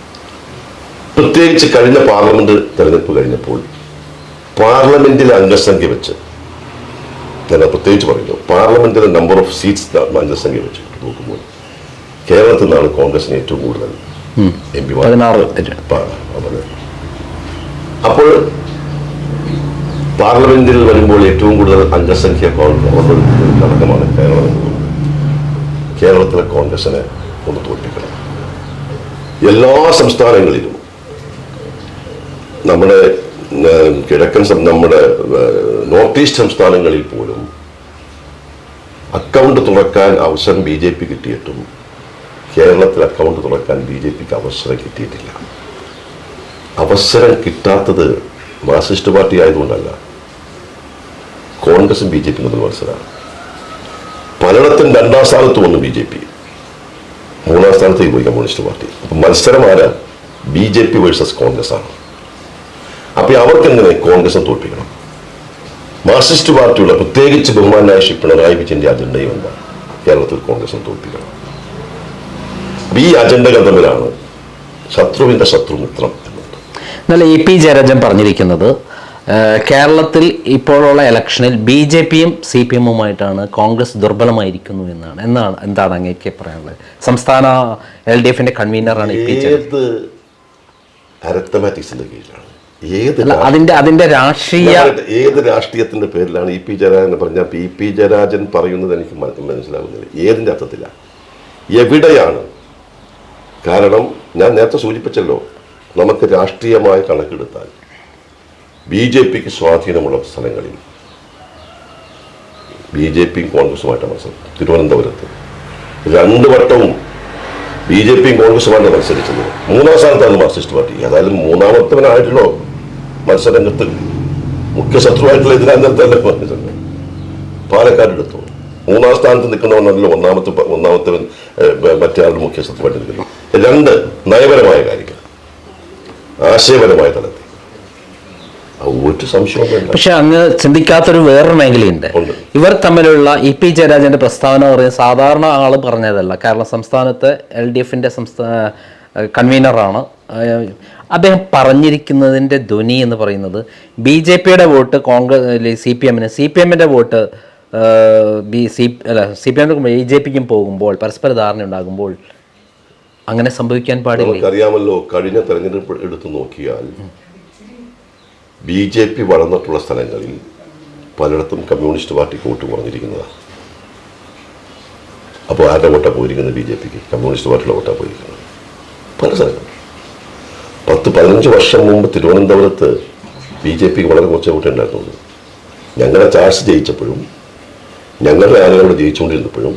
പ്രത്യേകിച്ച് കഴിഞ്ഞ പാർലമെന്റ് തെരഞ്ഞെടുപ്പ് കഴിഞ്ഞപ്പോൾ പാർലമെന്റിലെ അംഗസംഖ്യ വെച്ച്, ഞാൻ പ്രത്യേകിച്ച് പറയുന്നു, പാർലമെന്റിലെ നമ്പർ ഓഫ് സീറ്റ്സ് അംഗസംഖ്യ വെച്ച് നോക്കുമ്പോൾ കേരളത്തിൽ നിന്നാണ് കോൺഗ്രസിന് ഏറ്റവും കൂടുതൽ MP. അപ്പോൾ പാർലമെന്റിൽ വരുമ്പോൾ ഏറ്റവും കൂടുതൽ അംഗസംഖ്യ ഘടകമാണ് കേരളം. കേരളത്തിലെ കോൺഗ്രസിനെ ഒന്ന് തോൽപ്പിക്കണം. എല്ലാ സംസ്ഥാനങ്ങളിലും നമ്മുടെ കിഴക്കൻ നമ്മുടെ നോർത്ത് ഈസ്റ്റ് സംസ്ഥാനങ്ങളിൽ പോലും അക്കൗണ്ട് തുറക്കാൻ അവസരം BJP കിട്ടിയിട്ടും കേരളത്തിൽ അക്കൗണ്ട് തുറക്കാൻ BJPക്ക് അവസരം കിട്ടിയിട്ടില്ല. അവസരം കിട്ടാത്തത് മാർക്സിസ്റ്റ് പാർട്ടി ആയതുകൊണ്ടല്ല, കോൺഗ്രസും BJPയും തമ്മിൽ മത്സരമാണ്. പലയിടത്തും 2ാം സ്ഥാനത്ത് വന്നു BJP, 3ാം സ്ഥാനത്തേക്ക് പോയി കമ്മ്യൂണിസ്റ്റ് പാർട്ടി. അപ്പം മത്സരം ആരാ? BJP വേഴ്സസ് കോൺഗ്രസ് ആണ്. അപ്പം അവർക്കെങ്ങനെ കോൺഗ്രസും തോൽപ്പിക്കണം? മാർക്സിസ്റ്റ് പാർട്ടിയുള്ള പ്രത്യേകിച്ച് ബഹുമാനായ ശ്രീ പിണറായി വിജയന്റെ അജണ്ടയും എന്താ? കേരളത്തിൽ കോൺഗ്രസും തോൽപ്പിക്കണം. ഈ അജണ്ടകൾ തമ്മിലാണ് ശത്രുവിന്റെ ശത്രുമിത്രം എന്നുണ്ട്. എന്നാൽ EP ജയരാജൻ പറഞ്ഞിരിക്കുന്നത് കേരളത്തിൽ ഇപ്പോഴുള്ള ഇലക്ഷനിൽ BJPയും CPM-ഉമായിട്ടാണ് കോൺഗ്രസ് ദുർബലമായിരിക്കുന്നു എന്നാണ്. എന്താണ് അങ്ങേക്ക് പറയാനുള്ളത്? സംസ്ഥാന LDFന്റെ കൺവീനറാണ് EP ജയരാജൻ. ഏത് അരിത്തമാറ്റിക്സിന്റെ കീഴിലാണ്? അതിന്റെ രാഷ്ട്രീയ ഏത് രാഷ്ട്രീയത്തിന്റെ പേരിലാണ് EP ജയരാജൻ പറഞ്ഞ? EP ജയരാജൻ പറയുന്നത് എനിക്ക് മനസ്സിലാകുന്നില്ല. ഏതിന്റെ അർത്ഥത്തിലാണ്? എവിടെയാണ്? കാരണം ഞാൻ നേരത്തെ സൂചിപ്പിച്ചല്ലോ, നമുക്ക് രാഷ്ട്രീയമായ കണക്കെടുത്താൽ BJPക്ക് സ്വാധീനമുള്ള സ്ഥലങ്ങളിൽ BJPയും കോൺഗ്രസുമായിട്ടാണ് മത്സരം. തിരുവനന്തപുരത്ത് 2 വട്ടവും BJPയും കോൺഗ്രസുമായിട്ടാണ് മത്സരിച്ചത്. 3ാം സ്ഥാനത്താണ് മാർക്സിസ്റ്റ് പാർട്ടി. ഏതായാലും 3ാമത്തവനായിട്ടുള്ളോ മത്സരരംഗത്ത് മുഖ്യ ശത്രുവായിട്ടുള്ള എതിരാന്തരത്തല്ലേ പറഞ്ഞിട്ടുണ്ട്. പാലക്കാടെടുത്തു 3ാം സ്ഥാനത്ത് നിൽക്കുന്നവനല്ലോ ഒന്നാമത്തവൻ മറ്റേ ആളുടെ മുഖ്യ ശത്രുവായിട്ട് നിൽക്കുന്നു. 2 നയപരമായ കാര്യങ്ങൾ, ആശയപരമായ തലത്തിൽ ഒരു സംശയവും വേണ്ട. പക്ഷെ അങ്ങ് ചിന്തിക്കാത്തൊരു വേറൊരു മേഖലയുണ്ട്. ഇവർ തമ്മിലുള്ള EP ജയരാജന്റെ പ്രസ്താവന പറയുന്നത് സാധാരണ ആള് പറഞ്ഞതല്ല. കേരള സംസ്ഥാനത്തെ LDFന്റെ കൺവീനറാണ്. അദ്ദേഹം പറഞ്ഞിരിക്കുന്നതിൻ്റെ ധ്വനി എന്ന് പറയുന്നത് BJPയുടെ വോട്ട് കോൺഗ്രസ് CPM-ന്, CPM-ന്റെ വോട്ട് CPM-നും BJPക്കും പോകുമ്പോൾ പരസ്പര ധാരണ ഉണ്ടാകുമ്പോൾ അങ്ങനെ സംഭവിക്കാൻ പാടില്ല. അറിയാമല്ലോ, കഴിഞ്ഞ തെരഞ്ഞെടുപ്പ് എടുത്തു നോക്കിയാൽ BJP വളർന്നിട്ടുള്ള സ്ഥലങ്ങളിൽ പലയിടത്തും കമ്മ്യൂണിസ്റ്റ് പാർട്ടിക്ക് വോട്ട് കുറഞ്ഞിരിക്കുന്നതാണ്. അപ്പോൾ ആരുടെ വോട്ടാണ് പോയിരിക്കുന്നത്? BJPക്ക്, കമ്മ്യൂണിസ്റ്റ് പാർട്ടിയുടെ വോട്ടാണ് പോയിരിക്കുന്നത് പല സ്ഥലങ്ങളും. 10-15 വർഷം മുമ്പ് തിരുവനന്തപുരത്ത് BJPക്ക് വളരെ കുറച്ച് വോട്ടേ ഉണ്ടായിരുന്നുള്ളൂ. ഞങ്ങളെ ചാർജ് ജയിച്ചപ്പോഴും ഞങ്ങളുടെ ആളുകളോട് ജയിച്ചുകൊണ്ടിരുന്നപ്പോഴും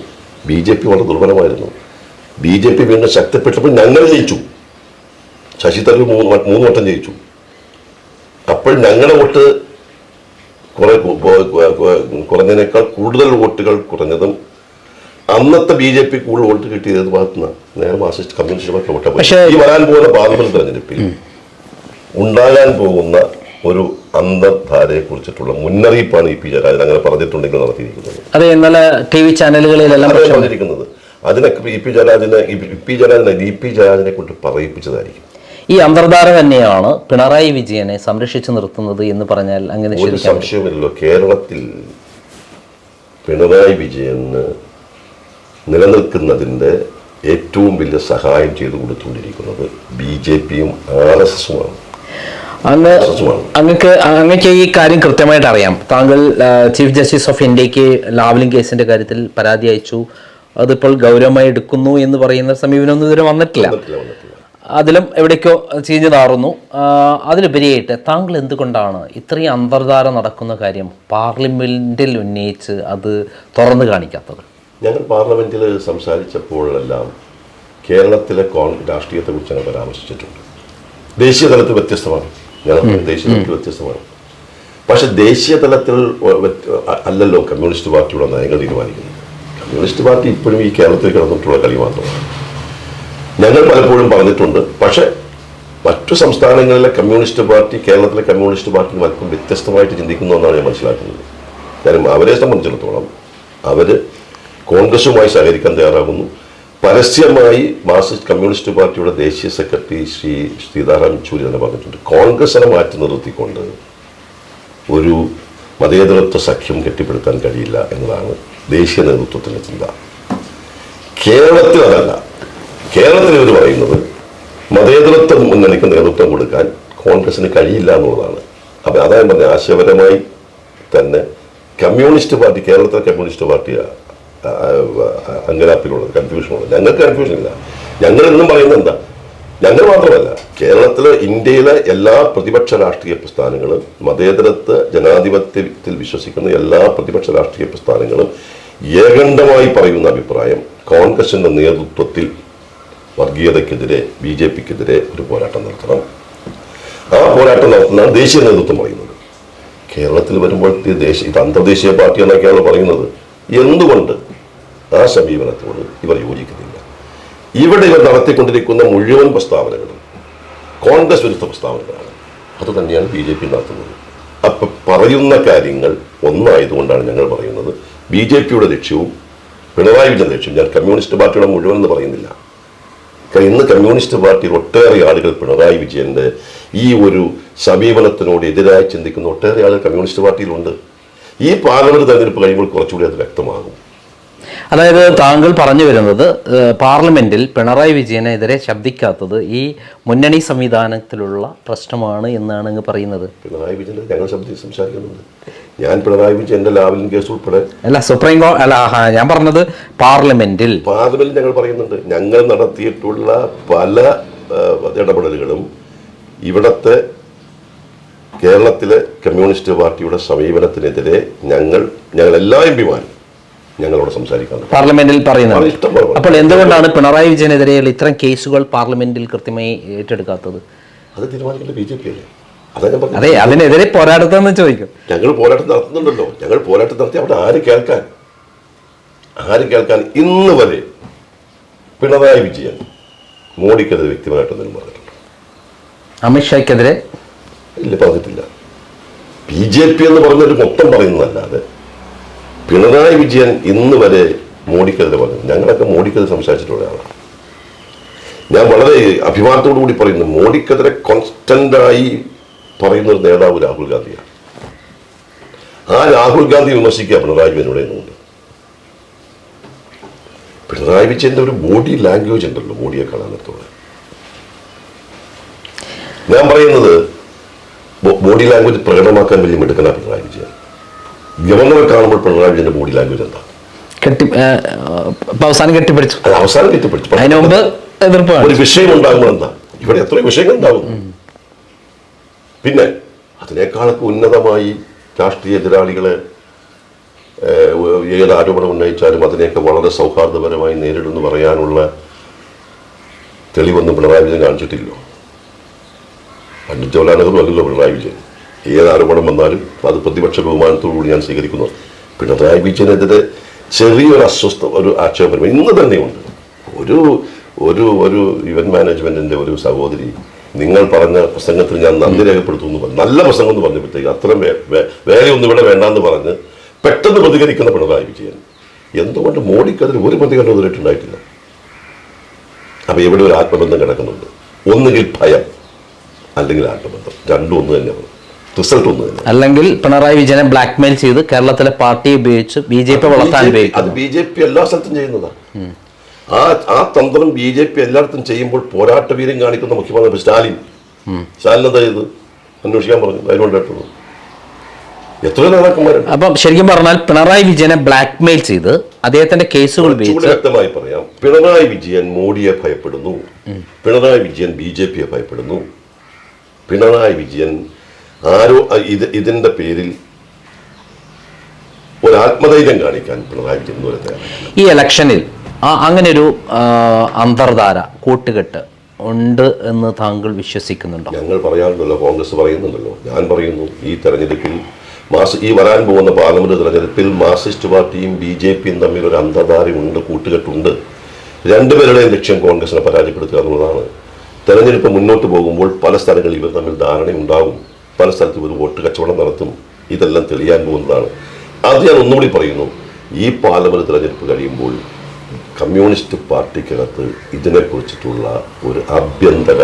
BJP വളരെ ദുർബലമായിരുന്നു. BJP വീണ്ടും ശക്തിപ്പെട്ടപ്പോൾ ഞങ്ങൾ ജയിച്ചു. ശശി തരൂർ 3 വട്ടം ജയിച്ചു. അപ്പോൾ ഞങ്ങളുടെ വോട്ട് കുറഞ്ഞതിനേക്കാൾ കൂടുതൽ വോട്ടുകൾ കുറഞ്ഞതും അന്നത്തെ BJP കൂടുതൽ വോട്ട് കിട്ടിയത് ഭാഗത്തുനിന്ന് നേരെ മാർക്സിസ്റ്റ് കമ്മ്യൂണിസ്റ്റ് പാർട്ടി വോട്ടാ പോയി. ഈ വരാൻ പോകുന്ന പാർലമെന്റ് തെരഞ്ഞെടുപ്പിൽ ഉണ്ടാകാൻ പോകുന്ന ഒരു അന്തർധാരയെ കുറിച്ചിട്ടുള്ള മുന്നറിയിപ്പാണ് EP ജയരാജൻ അങ്ങനെ പറഞ്ഞിട്ടുണ്ടെങ്കിൽ നടത്തിയിരിക്കുന്നത്. അതെ, ഇന്നലെ TV ചാനലുകളിലെല്ലാം പറഞ്ഞിരിക്കുന്നത്. അതിനൊക്കെ EP ജയരാജനെ കൊണ്ട് പറയിപ്പിച്ചതായിരിക്കും. ഈ അന്തർധാര തന്നെയാണ് പിണറായി വിജയനെ സംരക്ഷിച്ചു നിർത്തുന്നത് എന്ന് പറഞ്ഞാൽ അങ്ങനെ ഒരു സംശയമില്ലല്ലോ. കേരളത്തിൽ പിണറായി വിജയന് നിലനിൽക്കുന്നതിൻ്റെ ഏറ്റവും വലിയ സഹായം ചെയ്തു കൊടുത്തുകൊണ്ടിരിക്കുന്നത് BJPയും RSSുമാണ്. അങ്ങക്ക് ഈ കാര്യം കൃത്യമായിട്ട് അറിയാം. താങ്കൾ ചീഫ് ജസ്റ്റിസ് ഓഫ് ഇന്ത്യക്ക് ലാവ്ലിൻ കേസിന്റെ കാര്യത്തിൽ പരാതി അയച്ചു. അതിപ്പോൾ ഗൗരവമായി എടുക്കുന്നു എന്ന് പറയുന്ന സമീപനമൊന്നും ഇതുവരെ വന്നിട്ടില്ല. അതിലും എവിടേക്കോ ചീഞ്ഞു നാറുന്നു. അതിലുപരിയായിട്ട് താങ്കൾ എന്തുകൊണ്ടാണ് ഇത്രയും അന്തർധാര നടക്കുന്ന കാര്യം പാർലമെന്റിൽ ഉന്നയിച്ച് അത് തുറന്നു കാണിക്കാത്തത്? ഞങ്ങൾ പാർലമെന്റിൽ സംസാരിച്ചപ്പോഴെല്ലാം കേരളത്തിലെ രാഷ്ട്രീയത്തെക്കുറിച്ച് ഞങ്ങൾ പരാമർശിച്ചിട്ടുണ്ട്. ദേശീയ തലത്തിൽ വ്യത്യസ്തമാണ്. ദേശീയ തലത്തിൽ വ്യത്യസ്തമാണ്. പക്ഷെ ദേശീയ തലത്തിൽ അല്ലല്ലോ കമ്മ്യൂണിസ്റ്റ് പാർട്ടിയുടെ നയങ്ങൾ തീരുമാനിക്കുന്നത്. കമ്മ്യൂണിസ്റ്റ് പാർട്ടി ഇപ്പോഴും ഈ കേരളത്തിൽ കിടന്നിട്ടുള്ള കളി മാത്രമാണ്. ഞങ്ങൾ പലപ്പോഴും പറഞ്ഞിട്ടുണ്ട്. പക്ഷെ മറ്റു സംസ്ഥാനങ്ങളിലെ കമ്മ്യൂണിസ്റ്റ് പാർട്ടി കേരളത്തിലെ കമ്മ്യൂണിസ്റ്റ് പാർട്ടി അല്പം വ്യത്യസ്തമായിട്ട് ചിന്തിക്കുന്നു എന്നാണ് ഞാൻ മനസ്സിലാക്കുന്നത്. കാരണം അവരെ സംബന്ധിച്ചിടത്തോളം അവർ കോൺഗ്രസുമായി സഹകരിക്കാൻ തയ്യാറാകുന്നു. പരസ്യമായി മാർക്സിസ്റ്റ് കമ്മ്യൂണിസ്റ്റ് പാർട്ടിയുടെ ദേശീയ സെക്രട്ടറി ശ്രീ സീതാറാം യെച്ചൂരി തന്നെ പറഞ്ഞിട്ടുണ്ട്, കോൺഗ്രസിനെ മാറ്റി നിർത്തിക്കൊണ്ട് ഒരു മതേതരത്വ സഖ്യം കെട്ടിപ്പടുത്താൻ കഴിയില്ല എന്നതാണ് ദേശീയ നേതൃത്വത്തിൻ്റെ ചിന്ത. കേരളത്തിൽ അതല്ല. കേരളത്തിൽ ഇവർ പറയുന്നത് മതേതരത്വ മുന്നണിക്ക് നേതൃത്വം കൊടുക്കാൻ കോൺഗ്രസിന് കഴിയില്ല എന്നുള്ളതാണ്. അപ്പം അതായത് പറഞ്ഞ ആശയപരമായി തന്നെ കമ്മ്യൂണിസ്റ്റ് പാർട്ടി, കേരളത്തിലെ കമ്മ്യൂണിസ്റ്റ് പാർട്ടി അങ്കലാപ്പിലുള്ളത്, കൺഫ്യൂഷനുള്ളത്. ഞങ്ങൾക്ക് കൺഫ്യൂഷനില്ല. ഞങ്ങൾ ഇന്നും പറയുന്നത് എന്താ, ഞങ്ങൾ മാത്രമല്ല കേരളത്തിലെ ഇന്ത്യയിലെ എല്ലാ പ്രതിപക്ഷ രാഷ്ട്രീയ പ്രസ്ഥാനങ്ങളും, മതേതരത്വ ജനാധിപത്യത്തിൽ വിശ്വസിക്കുന്ന എല്ലാ പ്രതിപക്ഷ രാഷ്ട്രീയ പ്രസ്ഥാനങ്ങളും ഏകണ്ഠമായി പറയുന്ന അഭിപ്രായം കോൺഗ്രസിന്റെ നേതൃത്വത്തിൽ വർഗീയതയ്ക്കെതിരെ BJPക്കെതിരെ ഒരു പോരാട്ടം നടത്തണം. ആ പോരാട്ടം നടത്തുന്നതാണ് ദേശീയ നേതൃത്വം പറയുന്നത്. കേരളത്തിൽ വരുമ്പോൾ ഇത് അന്തർദേശീയ പാർട്ടി എന്നൊക്കെയാണ് പറയുന്നത്. എന്തുകൊണ്ട് ആ സമീപനത്തോട് ഇവർ യോജിക്കുന്നില്ല? ഇവിടെ ഇവർ നടത്തിക്കൊണ്ടിരിക്കുന്ന മുഴുവൻ പ്രസ്താവനകളും കോൺഗ്രസ് വിരുദ്ധ പ്രസ്താവനകളാണ്. അത് തന്നെയാണ് BJP നടത്തുന്നത്. അപ്പം പറയുന്ന കാര്യങ്ങൾ ഒന്നായതുകൊണ്ടാണ് ഞങ്ങൾ പറയുന്നത് BJPയുടെ ലക്ഷ്യവും പിണറായി വിജയന്റെ ലക്ഷ്യവും, ഞാൻ കമ്മ്യൂണിസ്റ്റ് പാർട്ടിയുടെ മുഴുവൻ എന്ന് പറയുന്നില്ല. കാരണം ഇന്ന് കമ്മ്യൂണിസ്റ്റ് പാർട്ടിയിൽ ഒട്ടേറെ ആളുകൾ പിണറായി വിജയന്റെ ഈ ഒരു സമീപനത്തിനോട് എതിരായി ചിന്തിക്കുന്ന ഒട്ടേറെ ആളുകൾ കമ്മ്യൂണിസ്റ്റ് പാർട്ടിയിലുണ്ട്. ഈ പാർലമെന്റ് തെരഞ്ഞെടുപ്പ് കഴിയുമ്പോൾ കുറച്ചുകൂടി അത് വ്യക്തമാകും. അതായത് താങ്കൾ പറഞ്ഞു വരുന്നത് പാർലമെന്റിൽ പിണറായി വിജയനെതിരെ ശബ്ദിക്കാത്തത് ഈ മുന്നണി സംവിധാനത്തിലുള്ള പ്രശ്നമാണ് എന്നാണ് അങ്ങ് പറയുന്നത്. പിണറായി വിജയൻ ഞങ്ങൾ സംസാരിക്കുന്നുണ്ട്. ഞാൻ പിണറായി വിജയന്റെ ലാവലിൻ കേസ് ഉൾപ്പെടെ അല്ല, സുപ്രീം കോടതി അല്ല, ഞാൻ പറഞ്ഞത് പാർലമെന്റിൽ ഞങ്ങൾ പറയുന്നുണ്ട്. ഞങ്ങൾ നടത്തിയിട്ടുള്ള പല ഇടപെടലുകളും ഇവിടത്തെ കേരളത്തിലെ കമ്മ്യൂണിസ്റ്റ് പാർട്ടിയുടെ സമീപനത്തിനെതിരെ ഞങ്ങൾ എല്ലാ എംപിമാരും ഞങ്ങളോട് സംസാരിക്കാൻ പാർലമെന്റിൽ പറയുന്നത്. അപ്പോൾ എന്തുകൊണ്ടാണ് പിണറായി വിജയനെതിരെയുള്ള ഇത്തരം കേസുകൾ പാർലമെന്റിൽ കൃത്യമായി ഏറ്റെടുക്കാത്തത്? അത് തീരുമാനിക്കേണ്ട BJP അല്ലേ? അതെ, അതിനെതിരെ പോരാട്ടത്തെന്ന് ചോദിക്കും. ഞങ്ങൾ പോരാട്ടം നടത്തുന്നുണ്ടല്ലോ. ഞങ്ങൾ പോരാട്ടം നടത്തി അവിടെ ആര് കേൾക്കാൻ? ഇന്ന് വരെ പിണറായി വിജയൻ മോഡിക്കെതിരെ വ്യക്തിപരമായിട്ടൊന്നും പറഞ്ഞിട്ടുണ്ട്. അമിത്ഷായ്ക്കെതിരെ ഇല്ല, പറഞ്ഞിട്ടില്ല. BJP എന്ന് പറഞ്ഞൊരു മൊത്തം പറയുന്നതല്ലാതെ പിണറായി വിജയൻ ഇന്ന് വരെ മോഡിക്കെതിരെ പറഞ്ഞു. ഞങ്ങളൊക്കെ മോഡിക്കെതിരെ സംസാരിച്ചിട്ടുള്ള ആളാണ്. ഞാൻ വളരെ അഭിമാനത്തോടു കൂടി പറയുന്നു, മോഡിക്കെതിരെ കോൺസ്റ്റന്റായി പറയുന്ന ഒരു നേതാവ് രാഹുൽ ഗാന്ധിയാണ്. ആ രാഹുൽ ഗാന്ധി വിമർശിക്കുക പിണറായി വിജയനോട് എന്നുണ്ട്. പിണറായി വിജയന്റെ ഒരു ബോഡി ലാംഗ്വേജ് ഉണ്ടല്ലോ, മോഡിയെ കാണാനത്തോടെ. ഞാൻ പറയുന്നത് ബോഡി ലാംഗ്വേജ് പ്രകടമാക്കാൻ വലിയ മിടുക്കനാണ് പിണറായി വിജയൻ. ഗവർണറെ കാണുമ്പോൾ പിണറായി വിജയന്റെ ബോഡി ലാംഗ്വേജ് എന്താ? അവസാനം കെട്ടിപ്പിടിച്ചു. അവസാനം കെട്ടിപ്പിടിച്ചു. അതിന് മുമ്പ് എതിർപ്പ്. ഒരു വിഷയം ഉണ്ടാകുമ്പോൾ എന്താ? ഇവിടെ എത്രയോ വിഷയങ്ങൾ ഉണ്ടാകും. പിന്നെ അതിനേക്കാളൊക്കെ ഉന്നതമായി രാഷ്ട്രീയ എതിരാളികളെ ഏത് ആരോപണം ഉന്നയിച്ചാലും അതിനെയൊക്കെ വളരെ സൗഹാർദ്ദപരമായി നേരിടുന്നു പറയാനുള്ള തെളിവൊന്നും പിണറായി വിജയൻ കാണിച്ചിട്ടില്ലോ. പണ്ഡിറ്റ് ജവഹർലാൽ നെഹ്റു അല്ലല്ലോ പിണറായി വിജയൻ. ഏത് ആരോപണം വന്നാലും അത് പ്രതിപക്ഷ ബഹുമാനത്തോടുകൂടി ഞാൻ സ്വീകരിക്കുന്നു. പിണറായി വിജയനെതിരെ ചെറിയൊരു ഒരു ആക്ഷേപം ഇന്ന് തന്നെയുണ്ട്. ഒരു ഒരു ഒരു ഇവന്റ് മാനേജ്മെന്റിന്റെ ഒരു സഹോദരി നിങ്ങൾ പറഞ്ഞ പ്രസംഗത്തിൽ ഞാൻ നന്ദി രേഖപ്പെടുത്തുന്നു, നല്ല പ്രസംഗം എന്ന് പറഞ്ഞപ്പോഴത്തേക്ക് അത്രയും വേലയൊന്നും ഇവിടെ വേണ്ടാന്ന് പറഞ്ഞ് പെട്ടെന്ന് പ്രതികരിക്കുന്ന പിണറായി വിജയൻ. എന്തുകൊണ്ട് മോഡിക്കതിൽ ഒരു പ്രതികരണം എതിരായിട്ടുണ്ടായിട്ടില്ല? അപ്പൊ ഇവിടെ ഒരു ആത്മബന്ധം കിടക്കുന്നുണ്ട്. ഒന്നുകിൽ ഭയം, അല്ലെങ്കിൽ ആത്മബന്ധം. രണ്ടും ഒന്ന് തന്നെ, റിസൾട്ട് ഒന്ന് തന്നെ. അല്ലെങ്കിൽ പിണറായി വിജയനെ ബ്ലാക്ക്മെയിൽ ചെയ്ത് കേരളത്തിലെ പാർട്ടിയെ ഉപയോഗിച്ച് BJP വളർത്താൻ ഉപയോഗിക്കും. അത് BJP എല്ലാ സ്ഥലത്തും ചെയ്യുന്നതാണ്. ആ തന്ത്രം BJP എല്ലായിടത്തും ചെയ്യുമ്പോൾ പോരാട്ട വീര്യം കാണിക്കുന്ന മുഖ്യമന്ത്രി സ്റ്റാലിൻ എന്താ ചെയ്ത് അന്വേഷിക്കാൻ പറഞ്ഞു. അതിനുകൊണ്ടായിട്ടുള്ളൂ എത്രയോ നേതാക്കന്മാരുണ്ട്. അപ്പം ശരിക്കും പറഞ്ഞാൽ പിണറായി വിജയനെ ബ്ലാക്ക്മെയിൽ ചെയ്ത് അദ്ദേഹത്തിന്റെ കേസുകൾ ഉപയോഗിച്ച് വ്യക്തമായി പറയാം, പിണറായി വിജയൻ മോഡിയെ ഭയപ്പെടുന്നു, പിണറായി വിജയൻ BJPയെ ഭയപ്പെടുന്നു, പിണറായി വിജയൻ ഇതിന്റെ പേരിൽ ഒരു ആത്മധൈര്യം കാണിക്കാൻ പിണറായി വിജയൻ ഈ ഇലക്ഷനിൽ അങ്ങനെ ഒരു അന്തർധാര കൂട്ടുകെട്ട് ഉണ്ട് എന്ന് താങ്കൾ വിശ്വസിക്കുന്നുണ്ടോ? ഞങ്ങൾ പറയാറുണ്ടല്ലോ, കോൺഗ്രസ് പറയുന്നുണ്ടല്ലോ, ഞാൻ പറയുന്നു ഈ തെരഞ്ഞെടുപ്പിൽ ഈ വരാൻ പോകുന്ന പാർലമെന്റ് തെരഞ്ഞെടുപ്പിൽ മാർക്സിസ്റ്റ് പാർട്ടിയും BJPയും തമ്മിൽ ഒരു അന്തർധാരയുണ്ട്, കൂട്ടുകെട്ടുണ്ട്. രണ്ടുപേരുടെയും ലക്ഷ്യം കോൺഗ്രസിനെ പരാജയപ്പെടുത്തുക എന്നുള്ളതാണ്. തെരഞ്ഞെടുപ്പ് മുന്നോട്ട് പോകുമ്പോൾ പല സ്ഥലങ്ങളിൽ ഇവർ തമ്മിൽ ധാരണയുണ്ടാകും, പല സ്ഥലത്തും ഇവർ വോട്ട് കച്ചവടം നടത്തും. ഇതെല്ലാം തെളിയാൻ പോകുന്നതാണ്. അത് ഞാൻ ഒന്നുകൂടി പറയുന്നു, ഈ പാർലമെന്റ് തെരഞ്ഞെടുപ്പ് കഴിയുമ്പോൾ കമ്മ്യൂണിസ്റ്റ് പാർട്ടിക്കകത്ത് ഇതിനെക്കുറിച്ചിട്ടുള്ള ഒരു ആഭ്യന്തര